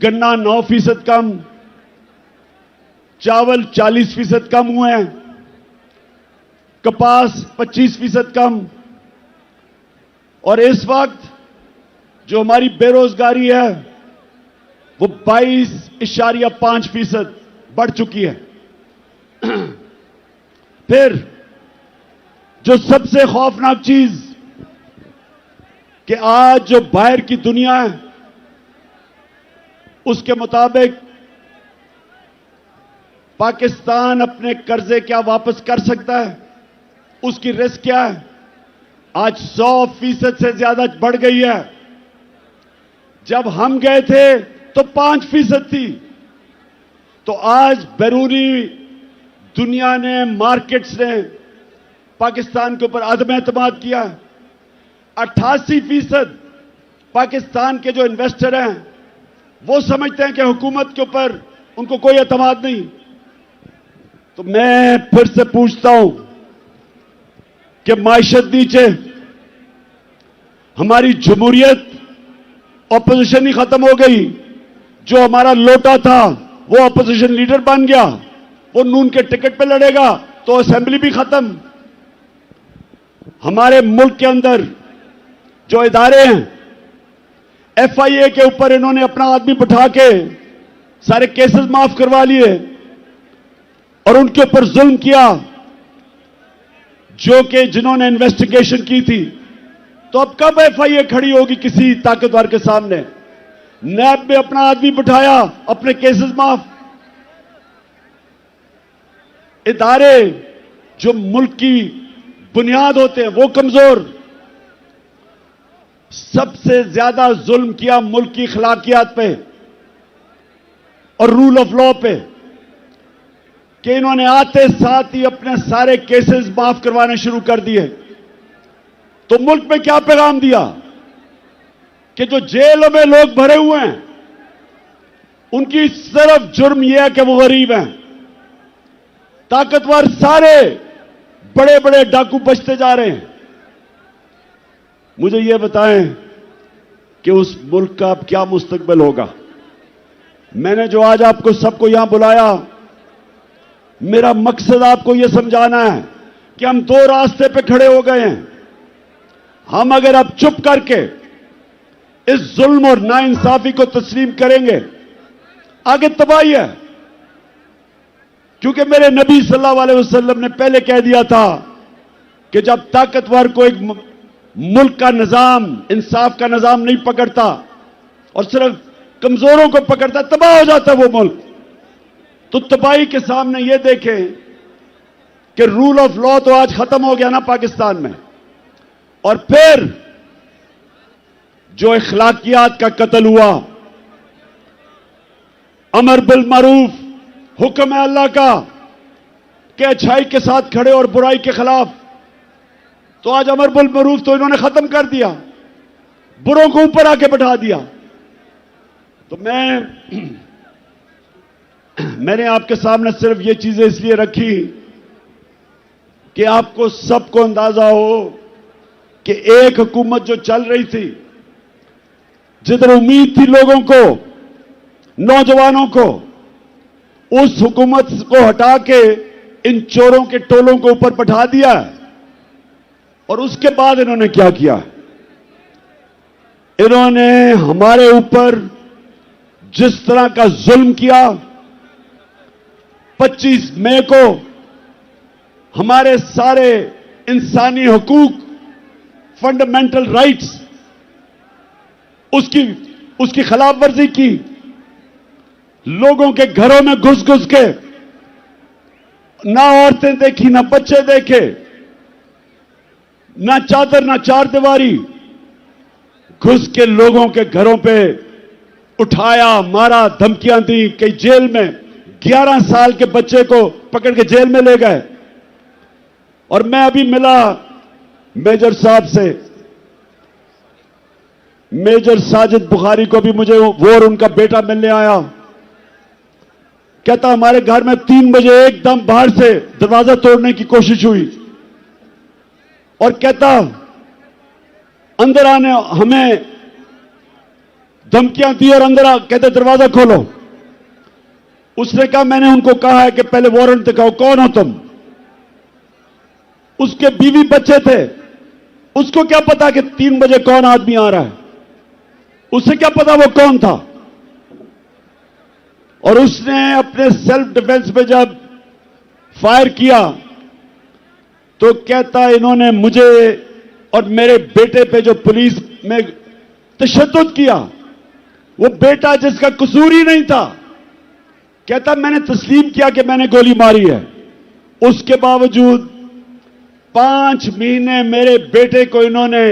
गन्ना 9% कम, चावल 40% कम हुए हैं, कपास 25% कम, और इस वक्त जो हमारी बेरोजगारी है वो 22.5% बढ़ चुकी है। फिर जो सबसे खौफनाक चीज कि आज जो बाहर की दुनिया है उसके मुताबिक पाकिस्तान अपने कर्जे क्या वापस कर सकता है, उसकी रिस्क क्या है, आज 100% से ज्यादा बढ़ गई है। जब हम गए थे तो 5% थी। तो आज बैरूनी दुनिया ने, मार्केट्स ने पाकिस्तान के ऊपर अदम एतमाद किया। 88% पाकिस्तान के जो इन्वेस्टर हैं वो समझते हैं कि हुकूमत के ऊपर उनको कोई एतमाद नहीं। तो मैं फिर से पूछता हूं कि माइशत नीचे, हमारी जमहूरियत ऑपोजिशन ही खत्म हो गई। जो हमारा लोटा था वो ऑपोजिशन लीडर बन गया, वो नून के टिकट पे लड़ेगा तो असेंबली भी खत्म। हमारे मुल्क के अंदर जो इदारे हैं, FIA के ऊपर इन्होंने अपना आदमी बिठा के सारे केसेस माफ करवा लिए और उनके ऊपर जुल्म किया, जो कि जिन्होंने इन्वेस्टिगेशन की थी। तो अब कब FIA खड़ी होगी किसी ताकतवर के सामने? नैब में अपना आदमी बिठाया, अपने केसेस माफ। इदारे जो मुल्क की बुनियाद होते हैं वो कमजोर। सबसे ज्यादा जुल्म किया मुल्क की अखलाकियात पे और रूल ऑफ लॉ पे कि इन्होंने आते साथ ही अपने सारे केसेस माफ करवाने शुरू कर दिए। तो मुल्क में क्या पैगाम दिया कि जो जेलों में लोग भरे हुए हैं उनकी सिर्फ जुर्म यह है कि वो गरीब हैं। ताकतवर सारे बड़े बड़े डाकू बचते जा रहे हैं। मुझे यह बताएं कि उस मुल्क का अब क्या मुस्तकबिल होगा। मैंने जो आज आपको सबको यहां बुलाया, मेरा मकसद आपको यह समझाना है कि हम दो रास्ते पे खड़े हो गए हैं। हम अगर अब चुप करके इस जुल्म और नाइंसाफी को तस्लीम करेंगे, आगे तबाही है। क्योंकि मेरे नबी सल्लल्लाहु अलैहि वसल्लम ने पहले कह दिया था कि जब ताकतवर को एक मुल्क का निजाम, इंसाफ का निजाम नहीं पकड़ता और सिर्फ कमजोरों को पकड़ता, तबाह हो जाता है वो मुल्क। तो तबाही के सामने ये देखें कि रूल ऑफ लॉ तो आज खत्म हो गया ना पाकिस्तान में, और फिर जो अखलाकियात का कत्ल हुआ, अमर बिल मारूफ, हुक्म है अल्लाह का कि अच्छाई के साथ खड़े और बुराई के खिलाफ, तो आज अमर बिल मारूफ तो इन्होंने खत्म कर दिया, बुरों को ऊपर आके बैठा दिया। तो मैंने आपके सामने सिर्फ ये चीजें इसलिए रखी कि आपको सबको अंदाजा हो कि एक हुकूमत जो चल रही थी, जिधर उम्मीद थी लोगों को, नौजवानों को, उस हुकूमत को हटा के इन चोरों के टोलों को ऊपर बैठा दिया। और उसके बाद इन्होंने क्या किया? इन्होंने हमारे ऊपर जिस तरह का जुल्म किया, 25 मई को हमारे सारे इंसानी हकूक, फंडामेंटल राइट्स, उसकी खिलाफ वर्जी की। लोगों के घरों में घुस घुस के ना औरतें देखी, ना बच्चे देखे, ना चादर, ना चार दीवारी, घुस के लोगों के घरों पे उठाया, मारा, धमकियां दी, कई जेल में 11 साल के बच्चे को पकड़ के जेल में ले गए। और मैं अभी मिला मेजर साहब से, मेजर साजिद बुखारी को भी मुझे वो और उनका बेटा मिलने आया। कहता हमारे घर में 3 बजे एकदम बाहर से दरवाजा तोड़ने की कोशिश हुई और कहता अंदर आने हमें धमकियां दी और अंदर कहते दरवाजा खोलो। उसने कहा मैंने उनको कहा है कि पहले वारंट दिखाओ, कौन हो तुम? उसके बीवी बच्चे थे, उसको क्या पता कि 3 बजे कौन आदमी आ रहा है? उसे क्या पता वो कौन था? और उसने अपने सेल्फ डिफेंस में जब फायर किया तो कहता इन्होंने मुझे और मेरे बेटे पे जो पुलिस में तशद्दुद किया, वो बेटा जिसका कसूर ही नहीं था, कहता मैंने तस्लीम किया कि मैंने गोली मारी है। उसके बावजूद 5 महीने मेरे बेटे को इन्होंने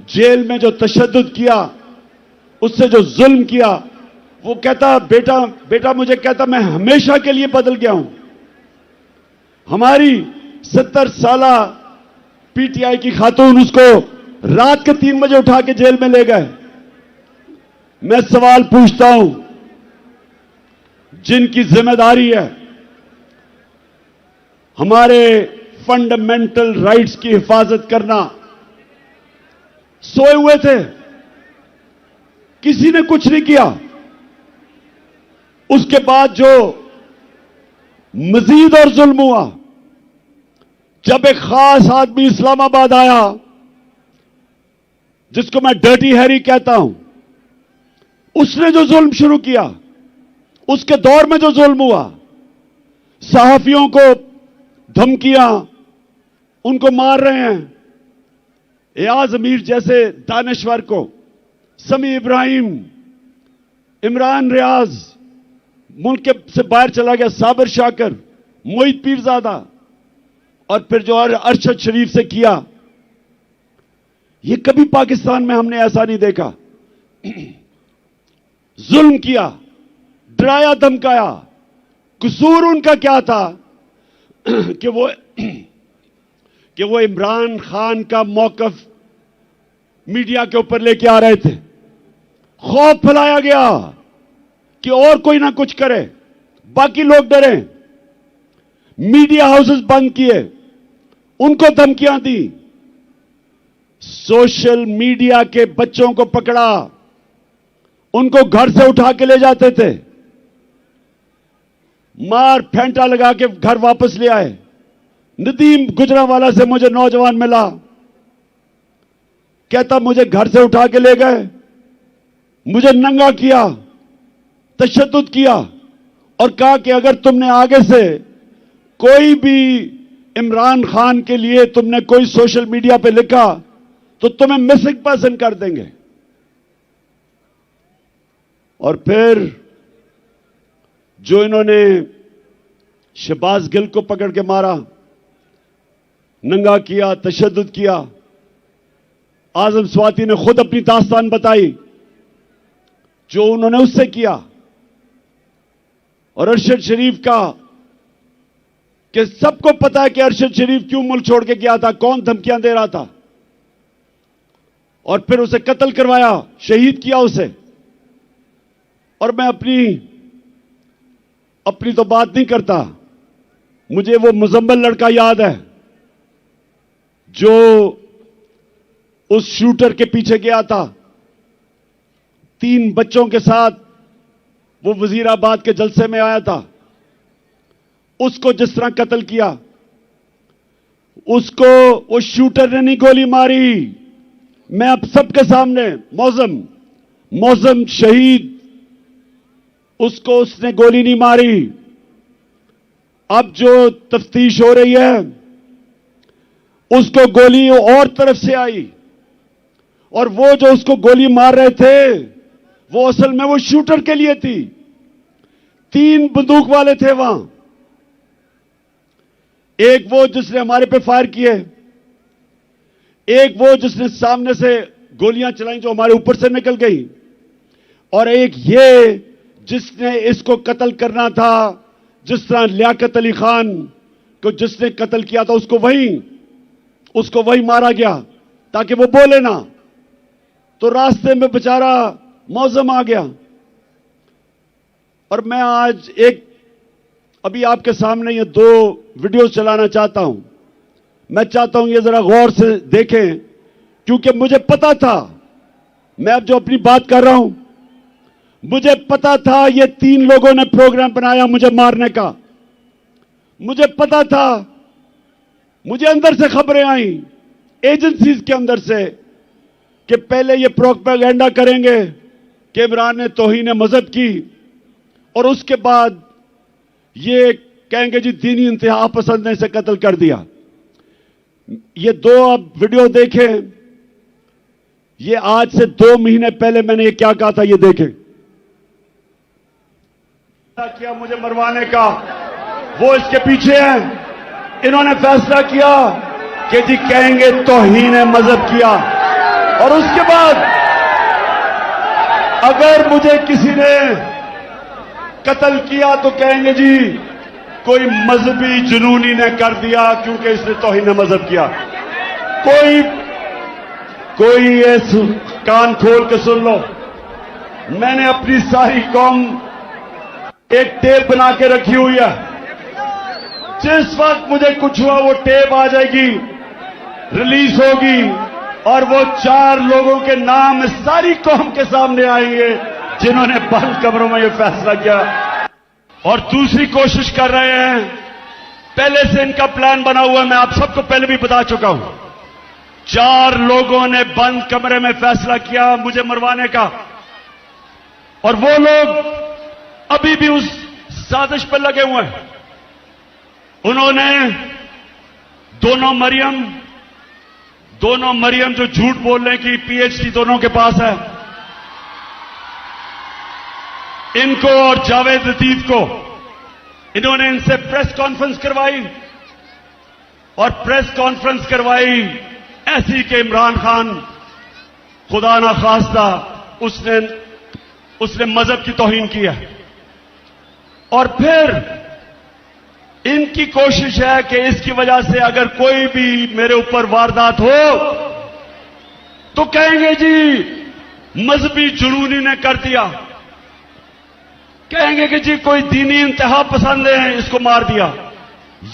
जेल में जो तशद्दुद किया, उससे जो जुल्म किया, वो कहता बेटा मुझे कहता मैं हमेशा के लिए बदल गया हूं। हमारी 70 साला पीटीआई की खातून उसको रात के 3 बजे उठा के जेल में ले गए। मैं सवाल पूछता हूं, जिनकी जिम्मेदारी है हमारे फंडामेंटल राइट्स की हिफाजत करना, सोए हुए थे, किसी ने कुछ नहीं किया। उसके बाद जो मजीद और जुल्म हुआ, जब एक खास आदमी इस्लामाबाद आया जिसको मैं डर्टी हैरी कहता हूं, उसने जो जुल्म शुरू किया, उसके दौर में जो जुल्म हुआ, सहाफियों को धमकियां, उनको मार रहे हैं, एयाज अमीर जैसे दानश्वर को, समी इब्राहिम, इमरान रियाज मुल्क से बाहर चला गया, साबिर शाकर, मोहित पीरजादा, और फिर जो अरशद शरीफ से किया, ये कभी पाकिस्तान में हमने ऐसा नहीं देखा। जुल्म किया, डराया धमकाया। कसूर उनका क्या था कि वो इमरान खान का मौकफ मीडिया के ऊपर लेके आ रहे थे। खौफ फैलाया गया कि और कोई ना कुछ करे, बाकी लोग डरे। मीडिया हाउसेस बंद किए, उनको धमकियां दी, सोशल मीडिया के बच्चों को पकड़ा, उनको घर से उठा के ले जाते थे, मार फेंटा लगा के घर वापस ले आए। नदीम गुजरावाला से मुझे नौजवान मिला, कहता मुझे घर से उठा के ले गए, मुझे नंगा किया, तशद्दुद किया और कहा कि अगर तुमने आगे से कोई भी इमरान खान के लिए तुमने कोई सोशल मीडिया पे लिखा तो तुम्हें मिसिंग पर्सन कर देंगे। और फिर जो इन्होंने शहबाज गिल को पकड़ के मारा, नंगा किया, तशद्दुद किया, आजम स्वाति ने खुद अपनी दास्तान बताई जो उन्होंने उससे किया। और अरशद शरीफ का कि सबको पता है कि अरशद शरीफ क्यों मुल्क छोड़ के गया था, कौन धमकियां दे रहा था, और फिर उसे कत्ल करवाया, शहीद किया उसे। और मैं अपनी तो बात नहीं करता, मुझे वो मुजम्मिल लड़का याद है जो उस शूटर के पीछे गया था 3 बच्चों के साथ, वो वजीराबाद के जलसे में आया था, उसको जिस तरह कत्ल किया, उसको उस शूटर ने नहीं गोली मारी। मैं अब सबके सामने मौजम शहीद, उसको उसने गोली नहीं मारी। अब जो तफ्तीश हो रही है, उसको गोली और तरफ से आई, और वो जो उसको गोली मार रहे थे वो असल में वो शूटर के लिए थी। 3 बंदूक वाले थे वहां, एक वो जिसने हमारे पे फायर किए, एक वो जिसने सामने से गोलियां चलाई जो हमारे ऊपर से निकल गई, और एक ये जिसने इसको कत्ल करना था, जिस तरह लियाकत अली खान को जिसने कत्ल किया था उसको वही मारा गया ताकि वो बोले ना, तो रास्ते में बेचारा मौजम आ गया। और मैं आज अभी आपके सामने ये 2 वीडियो चलाना चाहता हूं। मैं चाहता हूं ये जरा गौर से देखें, क्योंकि मुझे पता था, मैं अब जो अपनी बात कर रहा हूं, मुझे पता था ये 3 लोगों ने प्रोग्राम बनाया मुझे मारने का। मुझे पता था, मुझे अंदर से खबरें आई, एजेंसीज के अंदर से, कि पहले ये प्रोपेगेंडा करेंगे कि इमरान ने तौहीन मजहब की, और उसके बाद ये कहेंगे जी दीनी इंतहा पसंद ने इसे कत्ल कर दिया। ये 2 अब वीडियो देखें। ये आज से 2 महीने पहले मैंने ये क्या कहा था, ये देखें। किया मुझे मरवाने का, वो इसके पीछे हैं। इन्होंने फैसला किया कि जी कहेंगे तौहीन मजहब किया, और उसके बाद अगर मुझे किसी ने कत्ल किया तो कहेंगे जी कोई मजहबी जुनूनी ने कर दिया क्योंकि इसने तौहीन मजहब किया। कोई ये कान खोल के सुन लो, मैंने अपनी सारी कौम एक टेप बना के रखी हुई है। जिस वक्त मुझे कुछ हुआ वो टेप आ जाएगी, रिलीज होगी, और वो 4 लोगों के नाम सारी कौम के सामने आएंगे जिन्होंने बंद कमरों में ये फैसला किया और दूसरी कोशिश कर रहे हैं। पहले से इनका प्लान बना हुआ है, मैं आप सबको पहले भी बता चुका हूं। 4 लोगों ने बंद कमरे में फैसला किया मुझे मरवाने का, और वो लोग अभी भी उस साजिश पर लगे हुए हैं। उन्होंने दोनों मरियम जो झूठ बोलने की पीएचडी दोनों के पास है, इनको और जावेद लतीफ को, इन्होंने इनसे प्रेस कॉन्फ्रेंस करवाई, और प्रेस कॉन्फ्रेंस करवाई ऐसी कि इमरान खान खुदा ना खास्ता उसने मजहब की तौहीन की है। और फिर इनकी कोशिश है कि इसकी वजह से अगर कोई भी मेरे ऊपर वारदात हो तो कहेंगे जी मजहबी जुनूनी ने कर दिया, कहेंगे कि जी कोई दीनी इंतहा पसंद है इसको मार दिया।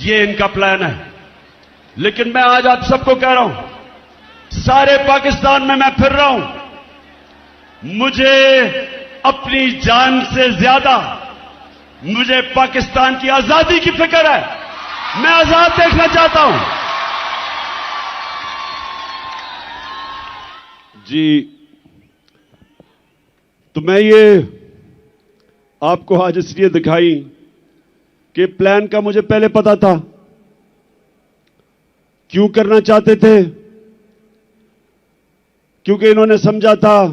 ये इनका प्लान है। लेकिन मैं आज आप सबको कह रहा हूं, सारे पाकिस्तान में मैं फिर रहा हूं, मुझे अपनी जान से ज्यादा मुझे पाकिस्तान की आजादी की फिक्र है। मैं आजाद देखना चाहता हूं। जी, तो मैं ये आपको आज इसलिए दिखाई कि प्लान का मुझे पहले पता था। क्यों करना चाहते थे? क्योंकि इन्होंने समझा था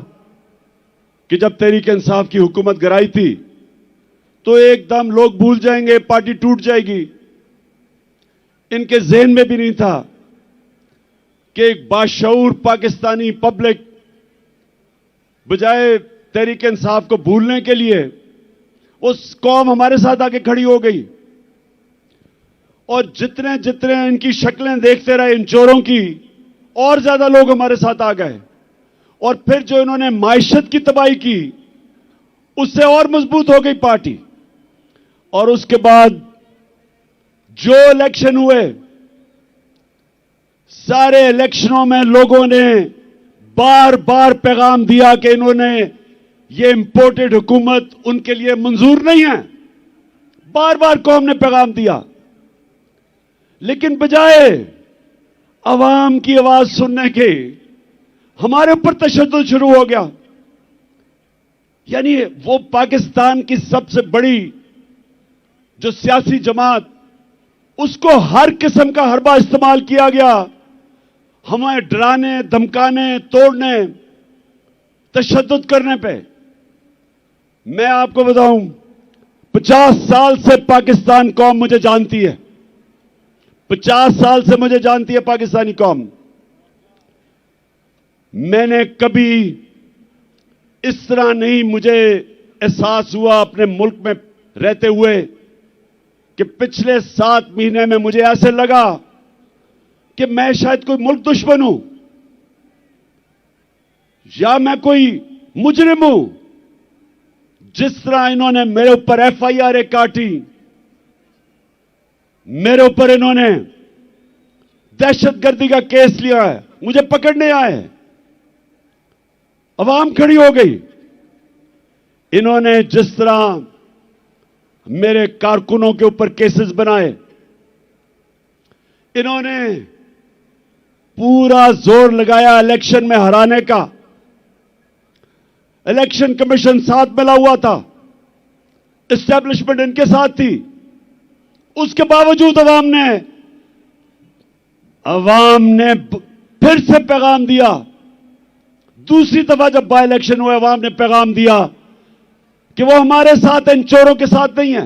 कि जब तहरीक इंसाफ की हुकूमत गिराई थी तो एकदम लोग भूल जाएंगे, पार्टी टूट जाएगी। इनके ज़हन में भी नहीं था कि एक बाशऊर पाकिस्तानी पब्लिक बजाय तहरीक इंसाफ को भूलने के लिए उस कौम हमारे साथ आके खड़ी हो गई। और जितने जितने इनकी शक्लें देखते रहे इन चोरों की, और ज्यादा लोग हमारे साथ आ गए। और फिर जो इन्होंने माइशत की तबाही की, उससे और मजबूत हो गई पार्टी। और उसके बाद जो इलेक्शन हुए, सारे इलेक्शनों में लोगों ने बार बार पैगाम दिया कि इन्होंने ये इंपोर्टेड हुकूमत उनके लिए मंजूर नहीं है। बार बार कौम ने पैगाम दिया, लेकिन बजाय अवाम की आवाज सुनने के हमारे ऊपर तशद्दुद शुरू हो गया। यानी वो पाकिस्तान की सबसे बड़ी जो सियासी जमात, उसको हर किस्म का हरबा इस्तेमाल किया गया हमें डराने, धमकाने, तोड़ने, तशद्दुद करने पे। मैं आपको बताऊं, 50 साल से पाकिस्तान कौम मुझे जानती है। 50 साल से मुझे जानती है पाकिस्तानी कौम। मैंने कभी इस तरह नहीं मुझे एहसास हुआ अपने मुल्क में रहते हुए कि पिछले 7 महीने में मुझे ऐसे लगा कि मैं शायद कोई मुल्क दुश्मन हूं या मैं कोई मुजरिम हूं। जिस तरह इन्होंने मेरे ऊपर एफआईआर काटी, मेरे ऊपर इन्होंने दहशतगर्दी का केस लिया है, मुझे पकड़ने आए, अवाम खड़ी हो गई। इन्होंने जिस तरह मेरे कारकुनों के ऊपर केसेस बनाए, इन्होंने पूरा जोर लगाया इलेक्शन में हराने का। इलेक्शन कमीशन साथ मिला हुआ था, एस्टेब्लिशमेंट इनके साथ थी। उसके बावजूद अवाम ने फिर से पैगाम दिया। दूसरी दफा जब बाय इलेक्शन हुए, अवाम ने पैगाम दिया कि वो हमारे साथ इन चोरों के साथ नहीं है।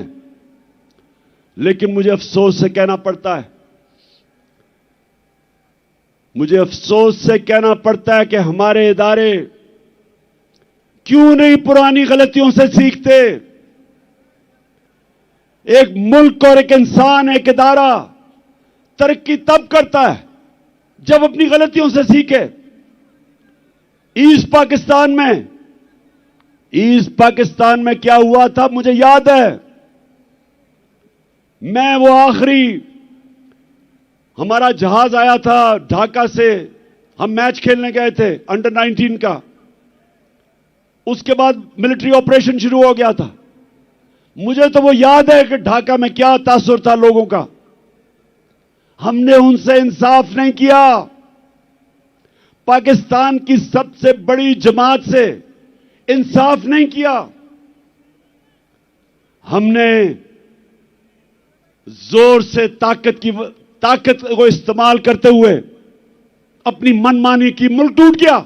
लेकिन मुझे अफसोस से कहना पड़ता है, मुझे अफसोस से कहना पड़ता है कि हमारे इदारे क्यों नहीं पुरानी गलतियों से सीखते। एक मुल्क और एक इंसान, एक इदारा तरक्की तब करता है जब अपनी गलतियों से सीखे। ईस्ट पाकिस्तान में क्या हुआ था मुझे याद है। मैं वो आखिरी हमारा जहाज आया था ढाका से, हम मैच खेलने गए थे अंडर 19 का। उसके बाद मिलिट्री ऑपरेशन शुरू हो गया था। मुझे तो वो याद है कि ढाका में क्या तासुर था लोगों का। हमने उनसे इंसाफ नहीं किया। पाकिस्तान की सबसे बड़ी जमात से इंसाफ नहीं किया। हमने जोर से ताकत को इस्तेमाल करते हुए अपनी मनमानी की, मुल्क टूट गया।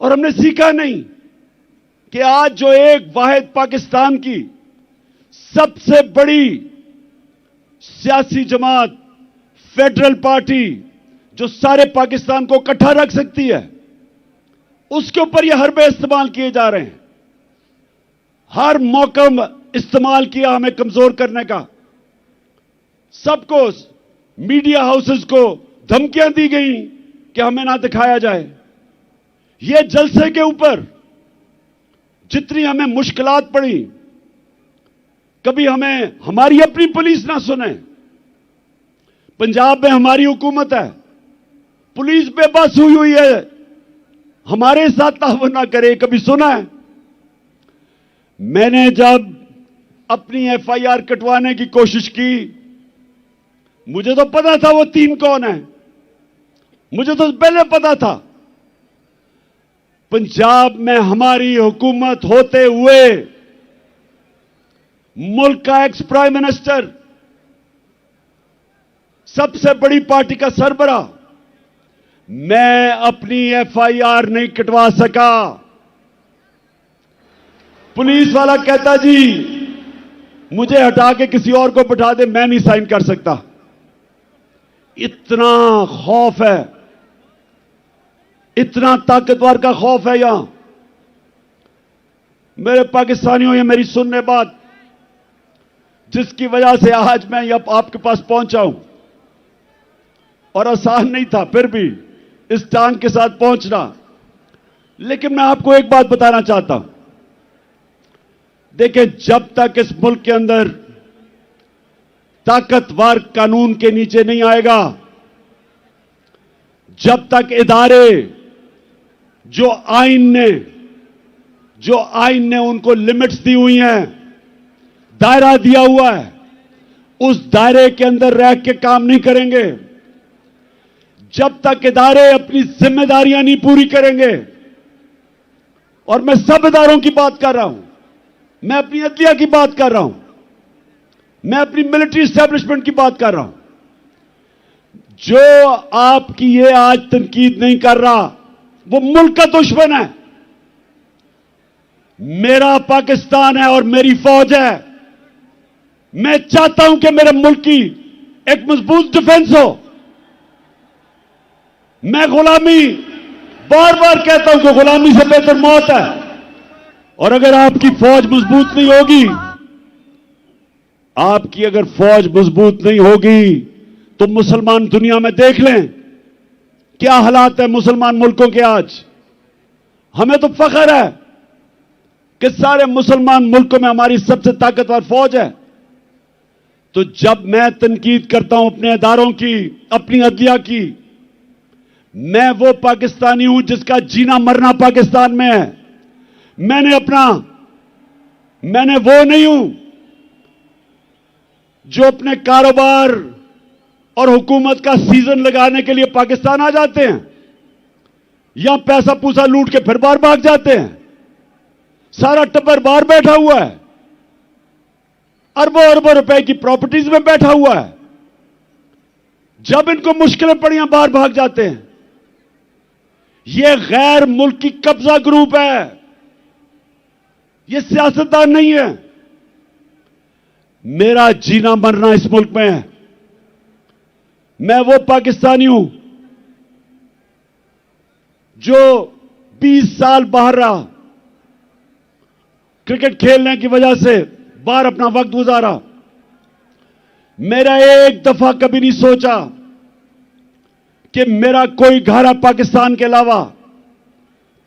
और हमने सीखा नहीं कि आज जो एक वाहिद पाकिस्तान की सबसे बड़ी सियासी जमात, फेडरल पार्टी, जो सारे पाकिस्तान को इकट्ठा रख सकती है, उसके ऊपर यह हरबे इस्तेमाल किए जा रहे हैं। हर मौका इस्तेमाल किया हमें कमजोर करने का। सबको, मीडिया हाउसेस को धमकियां दी गई कि हमें ना दिखाया जाए। ये जलसे के ऊपर जितनी हमें मुश्किलात पड़ी, कभी हमें हमारी अपनी पुलिस ना सुने। पंजाब में हमारी हुकूमत है, पुलिस बेबस हुई है, हमारे साथ ताउन ना करे, कभी सुना है? मैंने जब अपनी एफआईआर कटवाने की कोशिश की, मुझे तो पता था वो 3 कौन है, मुझे तो पहले पता था। पंजाब में हमारी हुकूमत होते हुए मुल्क का एक्स प्राइम मिनिस्टर, सबसे बड़ी पार्टी का सरबराह, मैं अपनी एफआईआर नहीं कटवा सका। पुलिस वाला कहता जी मुझे हटा के किसी और को बिठा दे, मैं नहीं साइन कर सकता। इतना खौफ है, इतना ताकतवर का खौफ है यहां। मेरे पाकिस्तानियों, ये मेरी सुनने बात, जिसकी वजह से आज मैं आपके पास पहुंचा हूं, और आसान नहीं था फिर भी इस टांग के साथ पहुंचना। लेकिन मैं आपको एक बात बताना चाहता हूं। देखिए, जब तक इस मुल्क के अंदर ताकतवर कानून के नीचे नहीं आएगा, जब तक इदारे जो आईन ने उनको लिमिट्स दी हुई हैं, दायरा दिया हुआ है, उस दायरे के अंदर रह के काम नहीं करेंगे, जब तक इदारे अपनी जिम्मेदारियां नहीं पूरी करेंगे, और मैं सब इदारों की बात कर रहा हूं, मैं अपनी अदलिया की बात कर रहा हूं, मैं अपनी मिलिट्री एस्टेब्लिशमेंट की बात कर रहा हूं, जो आपकी ये आज तनकीद नहीं कर रहा, वो मुल्क का दुश्मन है। मेरा पाकिस्तान है और मेरी फौज है। मैं चाहता हूं कि मेरे मुल्क की एक मजबूत डिफेंस हो। मैं गुलामी बार बार कहता हूं कि गुलामी से बेहतर मौत है। और अगर आपकी फौज मजबूत नहीं होगी, आपकी अगर फौज मजबूत नहीं होगी, तो मुसलमान दुनिया में देख लें क्या हालात है मुसलमान मुल्कों के आज। हमें तो फख्र है कि सारे मुसलमान मुल्कों में हमारी सबसे ताकतवर फौज है। तो जब मैं तनकीद करता हूं अपने इदारों की, अपनी अदलिया की, मैं वो पाकिस्तानी हूं जिसका जीना मरना पाकिस्तान में है। मैंने वो नहीं हूं जो अपने कारोबार और हुकूमत का सीजन लगाने के लिए पाकिस्तान आ जाते हैं, या पैसा पूसा लूट के फिर बाहर भाग जाते हैं। सारा टब्बर बाहर बैठा हुआ है, अरबों अरबों रुपए की प्रॉपर्टीज में बैठा हुआ है। जब इनको मुश्किलें पड़ियां बाहर भाग जाते हैं। यह गैर मुल्की कब्जा ग्रुप है, यह सियासतदान नहीं है। मेरा जीना मरना इस मुल्क में है। मैं वो पाकिस्तानी हूं जो 20 साल बाहर रहा, क्रिकेट खेलने की वजह से बाहर अपना वक्त गुजारा। मेरा एक दफा कभी नहीं सोचा कि मेरा कोई घर है पाकिस्तान के अलावा।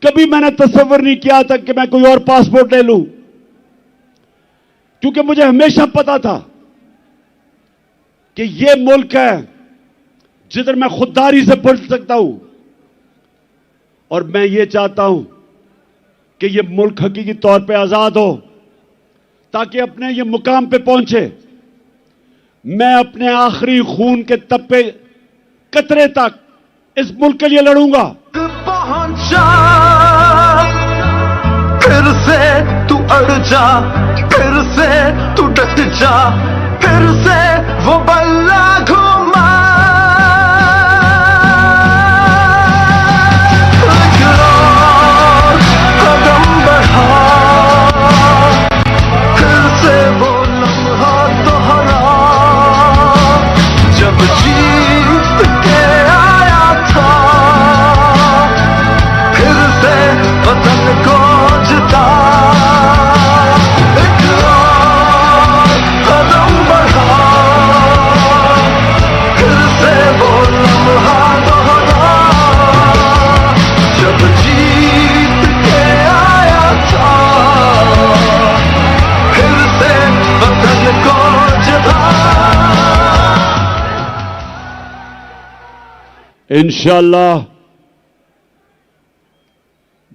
कभी मैंने तस्वीर नहीं किया था कि मैं कोई और पासपोर्ट ले लूं, क्योंकि मुझे हमेशा पता था कि यह मुल्क है जिधर मैं खुददारी से पढ़ सकता हूं। और मैं ये चाहता हूं कि यह मुल्क हकीकी तौर पे आजाद हो, ताकि अपने ये मुकाम पे पहुंचे। मैं अपने आखिरी खून के तप्पे कतरे तक इस मुल्क के लिए लड़ूंगा। पहुंचा फिर से तू अड़ जा, फिर से तू डट जा, फिर से वो बल्ला घुमा। कदम बढ़ा, फिर से वो लम्हा दोहरा जब जीत के आया था, फिर से वतन को जिता। एक और कदम बढ़ा, फिर से वो लम्हा दोहरा जब जीत के आया था, फिर से वतन को जिता। इंशाअल्लाह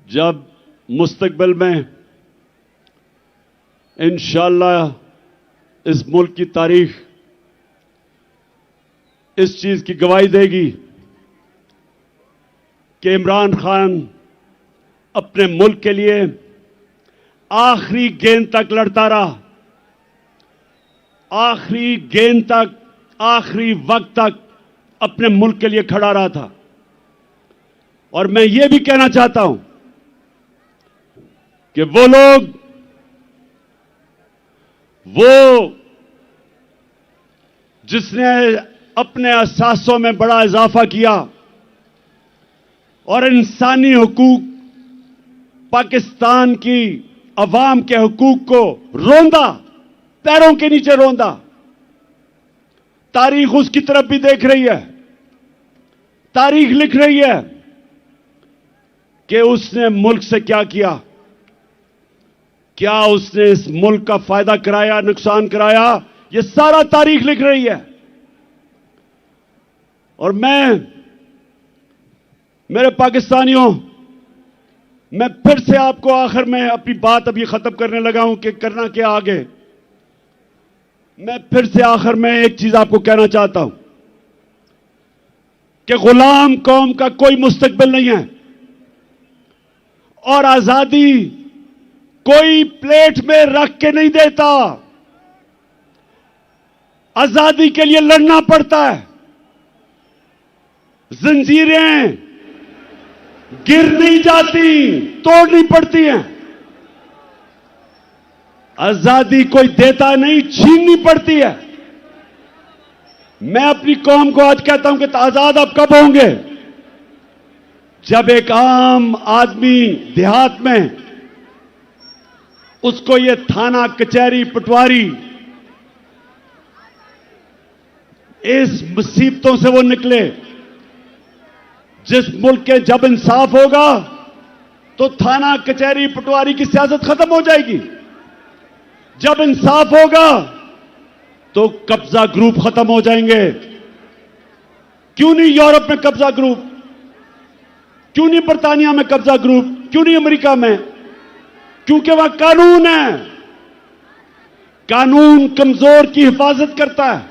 जब मुस्तकबिल में इंशाअल्लाह इस मुल्क की तारीख इस चीज की गवाही देगी कि इमरान खान अपने मुल्क के लिए आखिरी गेंद तक लड़ता रहा, आखिरी गेंद तक, आखिरी वक्त तक अपने मुल्क के लिए खड़ा रहा था। और मैं ये भी कहना चाहता हूं कि वो लोग, जिसने अपने अहसासों में बड़ा इजाफा किया और इंसानी हुकूक, पाकिस्तान की अवाम के हुकूक को रोंदा, पैरों के नीचे रोंदा, तारीख उसकी तरफ भी देख रही है। तारीख लिख रही है कि उसने मुल्क से क्या किया, क्या उसने इस मुल्क का फायदा कराया, नुकसान कराया, यह सारा तारीख लिख रही है। और मेरे पाकिस्तानियों, मैं फिर से आपको आखिर में अपनी बात अभी खत्म करने लगा हूं कि करना क्या आगे। मैं फिर से आखिर में एक चीज आपको कहना चाहता हूं कि गुलाम कौम का कोई मुस्तकबिल नहीं है, और आजादी कोई प्लेट में रख के नहीं देता। आजादी के लिए लड़ना पड़ता है। जंजीरें गिर नहीं जाती, तोड़नी पड़ती हैं। आजादी कोई देता नहीं, छीननी पड़ती है। मैं अपनी कौम को आज कहता हूं कि आजाद आप कब होंगे? जब एक आम आदमी देहात में उसको ये थाना कचहरी पटवारी इस मुसीबतों से वो निकले, जिस मुल्क के जब इंसाफ होगा तो थाना कचहरी पटवारी की सियासत खत्म हो जाएगी। जब इंसाफ होगा तो कब्जा ग्रुप खत्म हो जाएंगे। क्यों नहीं यूरोप में कब्जा ग्रुप, क्यों नहीं बर्तानिया में कब्जा ग्रुप, क्यों नहीं अमेरिका में? क्योंकि वहां कानून है। कानून कमजोर की हिफाजत करता है।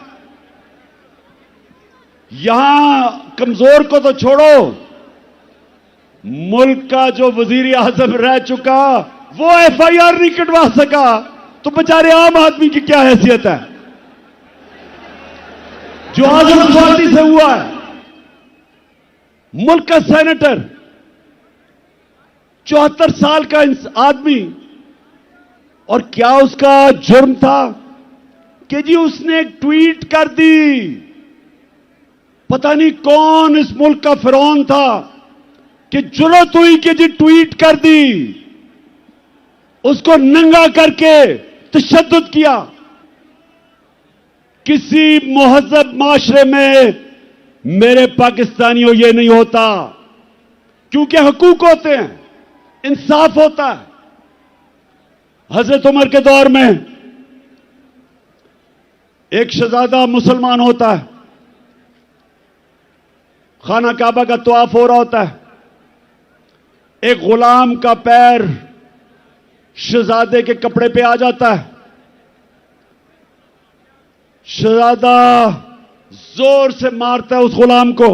यहां कमजोर को तो छोड़ो, मुल्क का जो वजीर आजम रह चुका वो एफआईआर नहीं कटवा सका, तो बेचारे आम आदमी की क्या हैसियत है जो आजम पार्टी से हुआ है? मुल्क का सेनेटर 74 साल का आदमी, और क्या उसका जुर्म था कि जी उसने एक ट्वीट कर दी। पता नहीं कौन इस मुल्क का फिरौन था कि जुर्रत हुई कि जी ट्वीट कर दी, उसको नंगा करके तशद्दुद किया। किसी मुहज़्ज़ब माशरे में मेरे पाकिस्तानियों ये नहीं होता, क्योंकि हुकूक होते हैं, इंसाफ होता है। हजरत उमर के दौर में एक शहजादा मुसलमान होता है, खाना काबा का तवाफ हो रहा होता है, एक गुलाम का पैर शहजादे के कपड़े पे आ जाता है। शहजादा जोर से मारता है उस गुलाम को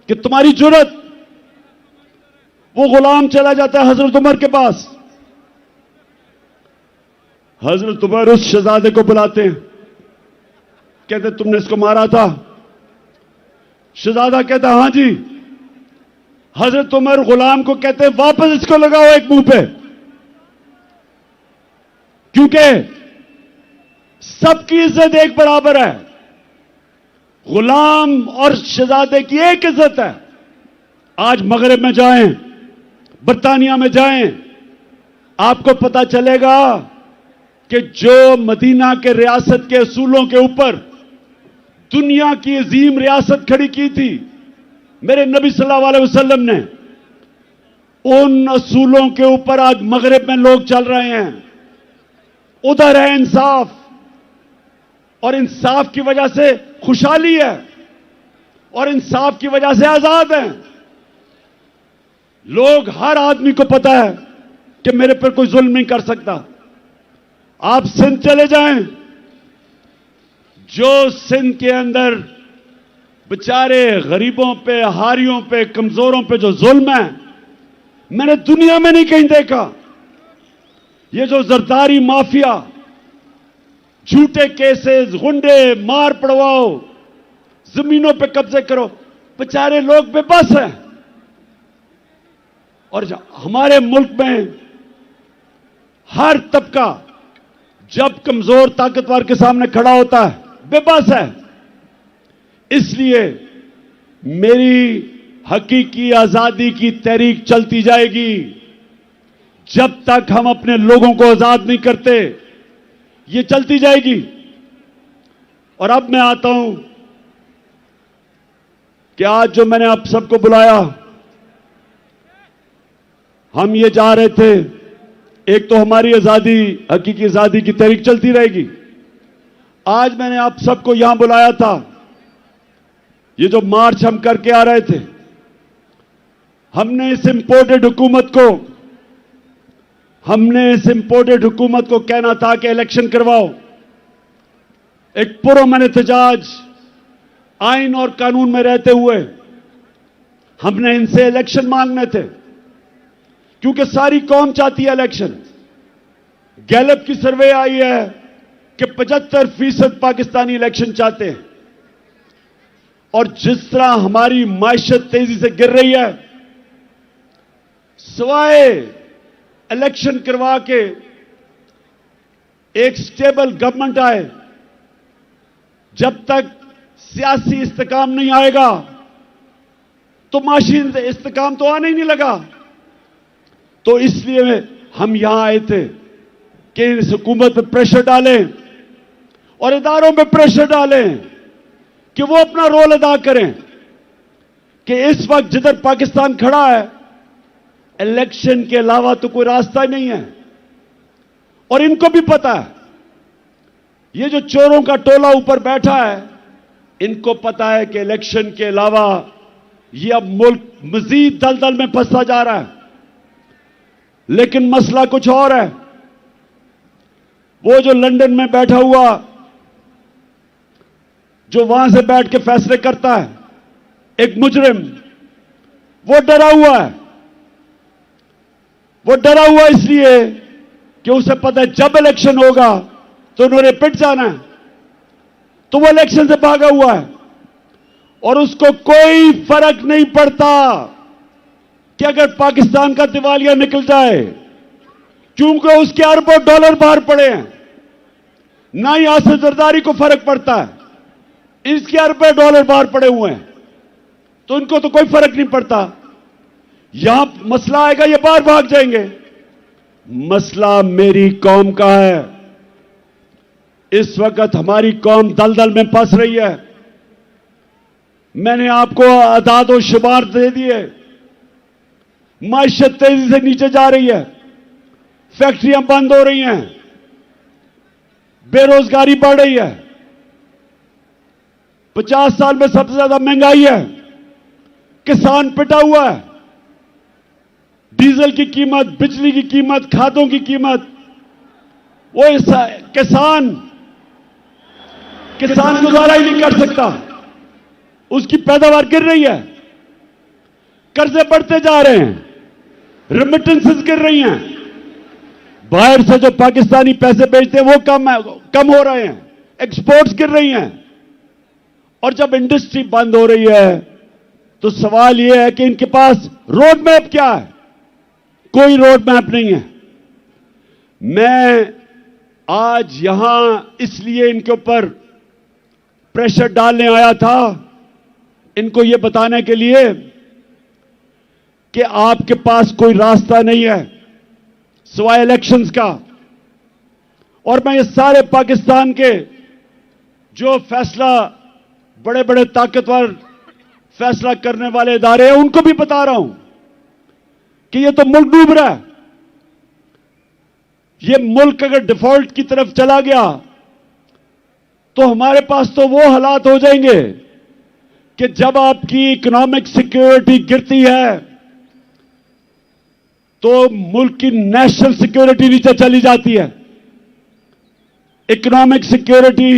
कि तुम्हारी जुर्रत। वो गुलाम चला जाता है हजरत उमर के पास। हजरत उमर उस शहजादे को बुलाते हैं, कहते तुमने इसको मारा था? शहजादा कहता हां जी। हजरत उमर गुलाम को कहते हैं वापस इसको लगाओ एक मुंह पे, क्योंकि सबकी इज्जत एक बराबर है। गुलाम और शहजादे की एक इज्जत है। आज मगरिब में जाएं, बर्तानिया में जाएं, आपको पता चलेगा कि जो मदीना के रियासत के असूलों के ऊपर दुनिया की अजीम रियासत खड़ी की थी मेरे नबी सल्लल्लाहु अलैहि वसल्लम ने, उन असूलों के ऊपर आज मगरिब में लोग चल रहे हैं। उधर है इंसाफ, और इंसाफ की वजह से खुशहाली है, और इंसाफ की वजह से आजाद हैं लोग। हर आदमी को पता है कि मेरे पर कोई जुल्म नहीं कर सकता। आप सिंध चले जाएं, जो सिंध के अंदर बेचारे गरीबों पे, हारियों पे, कमजोरों पे जो जुल्म है, मैंने दुनिया में नहीं कहीं देखा। ये जो जरदारी माफिया, झूठे केसेस, गुंडे, मार पड़वाओ, जमीनों पे कब्जे करो, बेचारे लोग बेबस हैं। और हमारे मुल्क में हर तबका जब कमजोर ताकतवर के सामने खड़ा होता है बेबस है। इसलिए मेरी हकीकी आजादी की तहरीक चलती जाएगी जब तक हम अपने लोगों को आजाद नहीं करते। ये चलती जाएगी। और अब मैं आता हूं कि आज जो मैंने आप सबको बुलाया, हम ये चाह रहे थे, एक तो हमारी आजादी, हकीकी आजादी की तहरीक चलती रहेगी। आज मैंने आप सबको यहां बुलाया था, ये जो मार्च हम करके आ रहे थे, हमने इस इंपोर्टेड हुकूमत को कहना था कि इलेक्शन करवाओ। एक पुरअमन एहतजाज आइन और कानून में रहते हुए हमने इनसे इलेक्शन मांगने थे, क्योंकि सारी कौम चाहती है इलेक्शन। गैलप की सर्वे आई है कि 75% पाकिस्तानी इलेक्शन चाहते हैं। और जिस तरह हमारी मायशत तेजी से गिर रही है, सिवाय इलेक्शन करवा के एक स्टेबल गवर्नमेंट आए, जब तक सियासी इस्तेकाम नहीं आएगा, तो माशी इस्तेकाम तो आने ही नहीं लगा। तो इसलिए हम यहां आए थे कि इस हुकूमत पर प्रेशर डालें और इदारों पे प्रेशर डालें कि वो अपना रोल अदा करें कि इस वक्त जिधर पाकिस्तान खड़ा है, इलेक्शन के अलावा तो कोई रास्ता ही नहीं है। और इनको भी पता है, ये जो चोरों का टोला ऊपर बैठा है, इनको पता है कि इलेक्शन के अलावा ये अब मुल्क मजीद दलदल में फंसता जा रहा है। लेकिन मसला कुछ और है। वो जो लंदन में बैठा हुआ, जो वहां से बैठ के फैसले करता है, एक मुजरिम, वो डरा हुआ है। वो डरा हुआ इसलिए कि उसे पता है जब इलेक्शन होगा तो उन्होंने पिट जाना है। तो वो इलेक्शन से भागा हुआ है और उसको कोई फर्क नहीं पड़ता कि अगर पाकिस्तान का दिवालिया निकल जाए, क्योंकि उसके अरबों डॉलर बाहर पड़े हैं। ना ही आसिफ जरदारी को फर्क पड़ता है, इसके अरबों डॉलर बाहर पड़े हुए हैं, तो इनको तो कोई फर्क नहीं पड़ता। यहां मसला आएगा, ये बाहर भाग जाएंगे। मसला मेरी कौम का है। इस वक्त हमारी कौम दलदल में फंस रही है। मैंने आपको आदाद और शुमार दे दिए। माशियत तेजी से नीचे जा रही है, फैक्ट्रियां बंद हो रही हैं, बेरोजगारी बढ़ रही है, 50 साल में सबसे ज्यादा महंगाई है, किसान पिटा हुआ है, डीजल की कीमत, बिजली की कीमत, खादों की कीमत, वो किसान गुजारा ही नहीं कर सकता, उसकी पैदावार गिर रही है, कर्जे बढ़ते जा रहे हैं, रेमिटेंसेस गिर रही हैं, बाहर से जो पाकिस्तानी पैसे भेजते हैं वो कम हो रहे हैं, एक्सपोर्ट्स गिर रही हैं। और जब इंडस्ट्री बंद हो रही है तो सवाल यह है कि इनके पास रोड मैप क्या है? कोई रोड मैप नहीं है। मैं आज यहां इसलिए इनके ऊपर प्रेशर डालने आया था, इनको यह बताने के लिए कि आपके पास कोई रास्ता नहीं है सिवाय इलेक्शंस का। और मैं ये सारे पाकिस्तान के जो फैसला, बड़े बड़े ताकतवर फैसला करने वाले इदारे हैं, उनको भी बता रहा हूं कि ये तो मुल्क डूब रहा है। ये मुल्क अगर डिफॉल्ट की तरफ चला गया तो हमारे पास तो वो हालात हो जाएंगे कि जब आपकी इकोनॉमिक सिक्योरिटी गिरती है तो मुल्क की नेशनल सिक्योरिटी नीचे चली जाती है। इकोनॉमिक सिक्योरिटी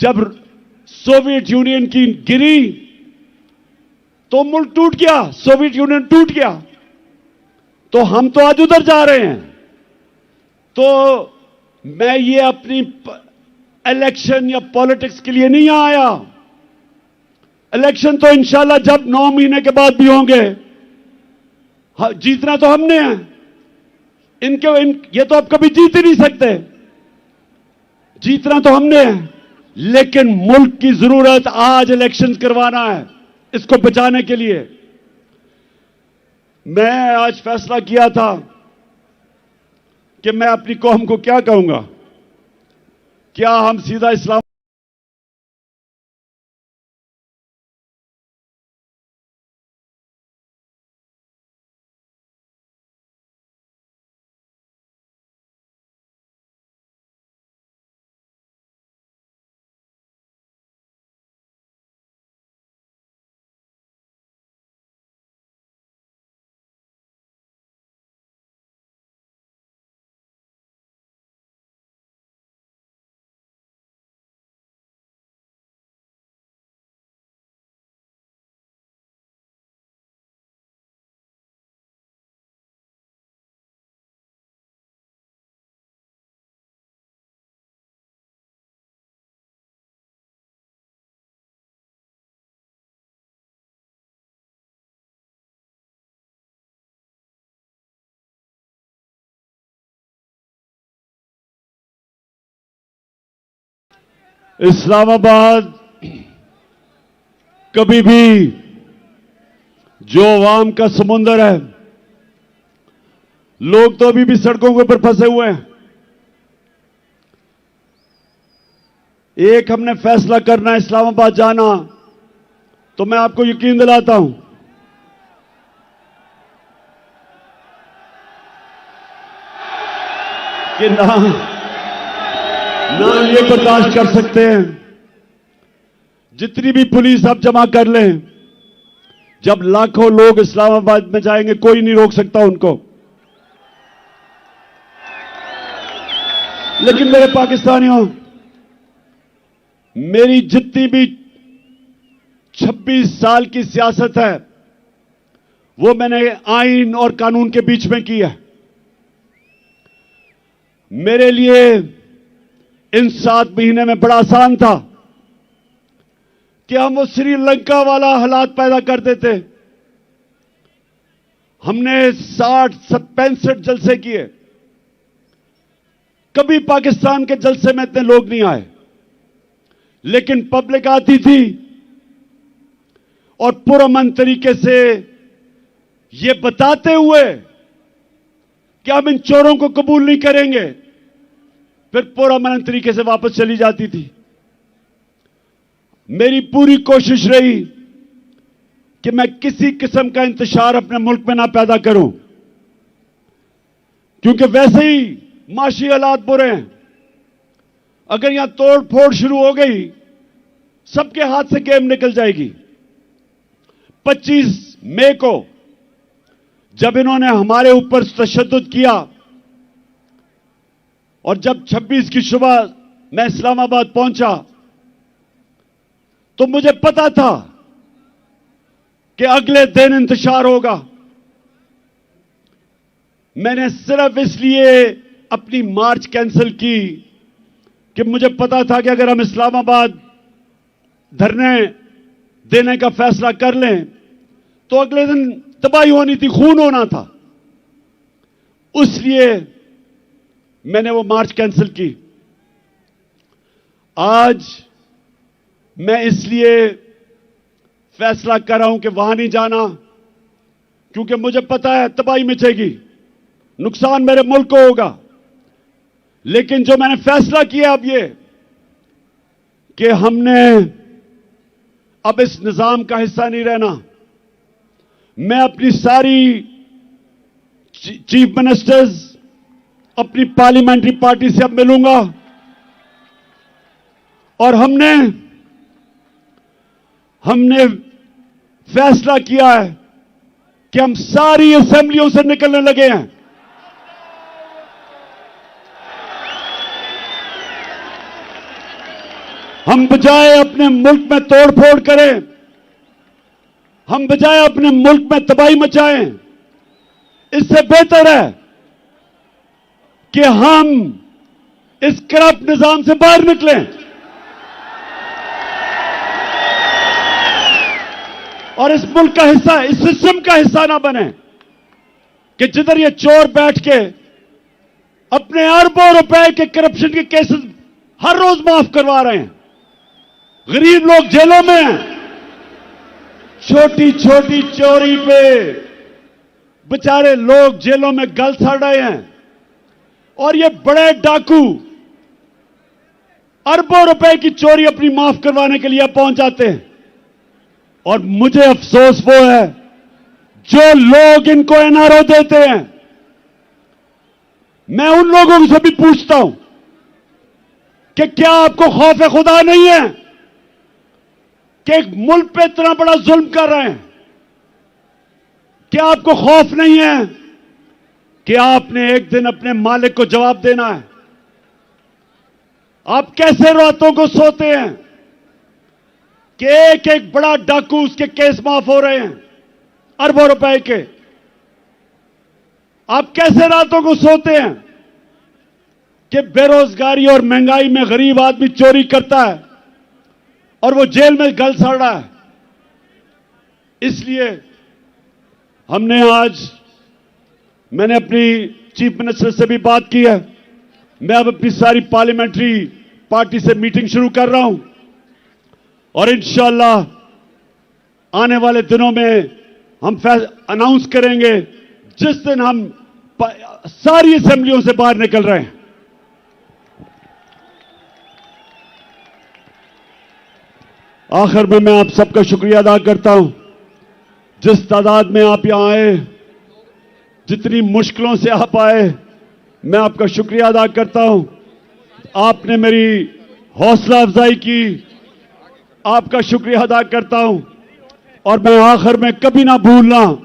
जब सोवियत यूनियन की गिरी तो मुल्क टूट गया, सोवियत यूनियन टूट गया। तो हम तो आज उधर जा रहे हैं। तो मैं ये अपनी इलेक्शन या पॉलिटिक्स के लिए नहीं आया। इलेक्शन तो इंशाल्लाह जब 9 महीने के बाद भी होंगे, जीतना तो हमने है। ये तो आप कभी जीत ही नहीं सकते। जीतना तो हमने है, लेकिन मुल्क की जरूरत आज इलेक्शन करवाना है, इसको बचाने के लिए। मैं आज फैसला किया था कि मैं अपनी कौम को क्या कहूंगा। क्या हम सीधा इस्लाम इस्लामाबाद कभी भी जो अवाम का समुंदर है, लोग तो अभी भी सड़कों के ऊपर फंसे हुए हैं। एक हमने फैसला करना है इस्लामाबाद जाना, तो मैं आपको यकीन दिलाता हूं कि ना ये बर्दाश्त कर सकते हैं। जितनी भी पुलिस आप जमा कर लें, जब लाखों लोग इस्लामाबाद में जाएंगे, कोई नहीं रोक सकता उनको। लेकिन मेरे पाकिस्तानियों, मेरी जितनी भी 26 साल की सियासत है, वो मैंने आइन और कानून के बीच में की है। मेरे लिए इन 7 महीने में बड़ा आसान था कि हम वो श्रीलंका वाला हालात पैदा कर देते। हमने 65 जलसे किए, कभी पाकिस्तान के जलसे में इतने लोग नहीं आए, लेकिन पब्लिक आती थी और पुरअमन तरीके से ये बताते हुए कि हम इन चोरों को कबूल नहीं करेंगे, फिर पुरअमन तरीके से वापस चली जाती थी। मेरी पूरी कोशिश रही कि मैं किसी किस्म का इंतशार अपने मुल्क में ना पैदा करूं, क्योंकि वैसे ही माशी हालात बुरे हैं। अगर यहां तोड़ फोड़ शुरू हो गई, सबके हाथ से गेम निकल जाएगी। 25 मई को जब इन्होंने हमारे ऊपर तशद्दुद किया और जब 26 की सुबह मैं इस्लामाबाद पहुंचा, तो मुझे पता था कि अगले दिन इंतशार होगा। मैंने सिर्फ इसलिए अपनी मार्च कैंसिल की कि मुझे पता था कि अगर हम इस्लामाबाद धरने देने का फैसला कर लें तो अगले दिन तबाही होनी थी, खून होना था। इसलिए मैंने वो मार्च कैंसिल की। आज मैं इसलिए फैसला कर रहा हूं कि वहां नहीं जाना, क्योंकि मुझे पता है तबाही मचेगी, नुकसान मेरे मुल्क को होगा। लेकिन जो मैंने फैसला किया अब ये कि हमने अब इस निजाम का हिस्सा नहीं रहना। मैं अपनी सारी चीफ मिनिस्टर्स, अपनी पार्लियामेंट्री पार्टी से अब मिलूंगा और हमने फैसला किया है कि हम सारी असेंबलियों से निकलने लगे हैं। हम बजाय अपने मुल्क में तोड़फोड़ करें, हम बजाय अपने मुल्क में तबाही मचाएं, इससे बेहतर है कि हम इस करप्ट निजाम से बाहर निकलें और इस मुल्क का हिस्सा, इस सिस्टम का हिस्सा ना बने कि जिधर ये चोर बैठ के अपने अरबों रुपए के करप्शन के केसेस हर रोज माफ करवा रहे हैं। गरीब लोग जेलों में हैं, छोटी छोटी चोरी पे बेचारे लोग जेलों में गल सड़ रहे हैं और ये बड़े डाकू अरबों रुपए की चोरी अपनी माफ करवाने के लिए पहुंच जाते हैं। और मुझे अफसोस वो है जो लोग इनको एनआरओ देते हैं। मैं उन लोगों से भी पूछता हूं कि क्या आपको खौफ खुदा नहीं है कि एक मुल्क पे इतना बड़ा जुल्म कर रहे हैं? क्या आपको खौफ नहीं है कि आपने एक दिन अपने मालिक को जवाब देना है? आप कैसे रातों को सोते हैं कि एक एक बड़ा डाकू, उसके केस माफ हो रहे हैं अरबों रुपए के? आप कैसे रातों को सोते हैं कि बेरोजगारी और महंगाई में गरीब आदमी चोरी करता है और वो जेल में गल सड़ रहा है? इसलिए मैंने अपनी चीफ मिनिस्टर से भी बात की है। मैं अब अपनी सारी पार्लियामेंट्री पार्टी से मीटिंग शुरू कर रहा हूं और इंशाअल्लाह आने वाले दिनों में हम अनाउंस करेंगे जिस दिन हम सारी असेंबलियों से बाहर निकल रहे हैं। आखिर में मैं आप सबका शुक्रिया अदा करता हूं, जिस तादाद में आप यहां आए, जितनी मुश्किलों से आप आए, मैं आपका शुक्रिया अदा करता हूं। आपने मेरी हौसला अफजाई की, आपका शुक्रिया अदा करता हूं। और मैं आखिर में कभी ना भूलना,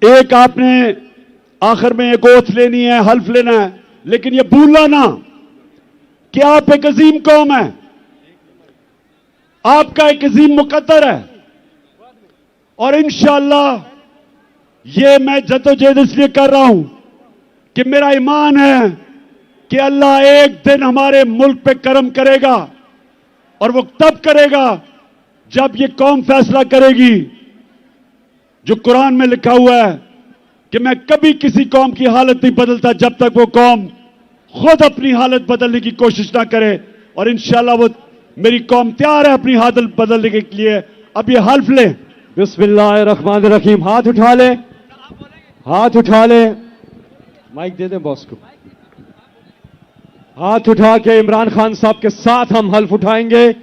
एक आपने आखिर में एक ओथ लेनी है, हल्फ लेना है, लेकिन यह भूलना ना कि आप एक अजीम कौम है, आपका एक अजीम मुकद्दर है। और इंशाअल्लाह ये मैं जद्दोजहद इसलिए कर रहा हूं कि मेरा ईमान है कि अल्लाह एक दिन हमारे मुल्क पे करम करेगा, और वो तब करेगा जब ये कौम फैसला करेगी। जो कुरान में लिखा हुआ है कि मैं कभी किसी कौम की हालत नहीं बदलता जब तक वो कौम खुद अपनी हालत बदलने की कोशिश ना करे। और इंशाअल्लाह वो मेरी कौम तैयार है अपनी हालत बदलने के लिए। अब ये हल्फ ले। बिस्मिल्लाहिर्रहमानिर्रहीम। हाथ उठा ले, हाथ उठा ले, माइक दे दें बॉस को। हाथ उठा के इमरान खान साहब के साथ हम हल्फ उठाएंगे।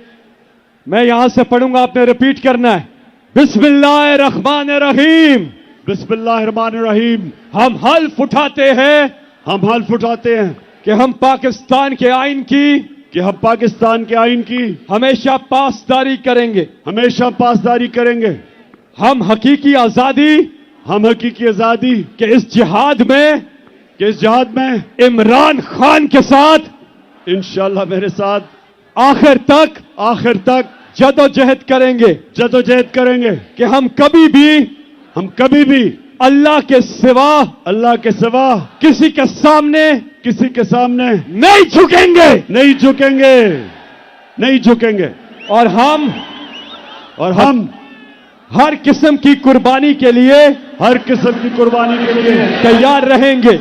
मैं यहां से पढ़ूंगा, आपने रिपीट करना है। बिस्मिल्लाहिर्रहमानिर्रहीम। बिस्मिल्लाहिर्रहमानिर्रहीम। हम हल्फ उठाते हैं, हम हल्फ उठाते हैं कि हम पाकिस्तान के आइन की हमेशा पासदारी करेंगे, हमेशा पासदारी करेंगे। हम हकीकी आजादी के इस जिहाद में इमरान खान के साथ इंशाअल्लाह मेरे साथ आखिर तक जदोजहद करेंगे कि हम कभी भी अल्लाह के सिवा किसी के सामने नहीं झुकेंगे। और हम हर किस्म की कुर्बानी के लिए तैयार रहेंगे।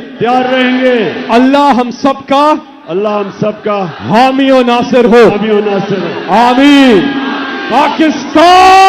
अल्लाह हम सबका हामी और नासिर हो। आमीन। पाकिस्तान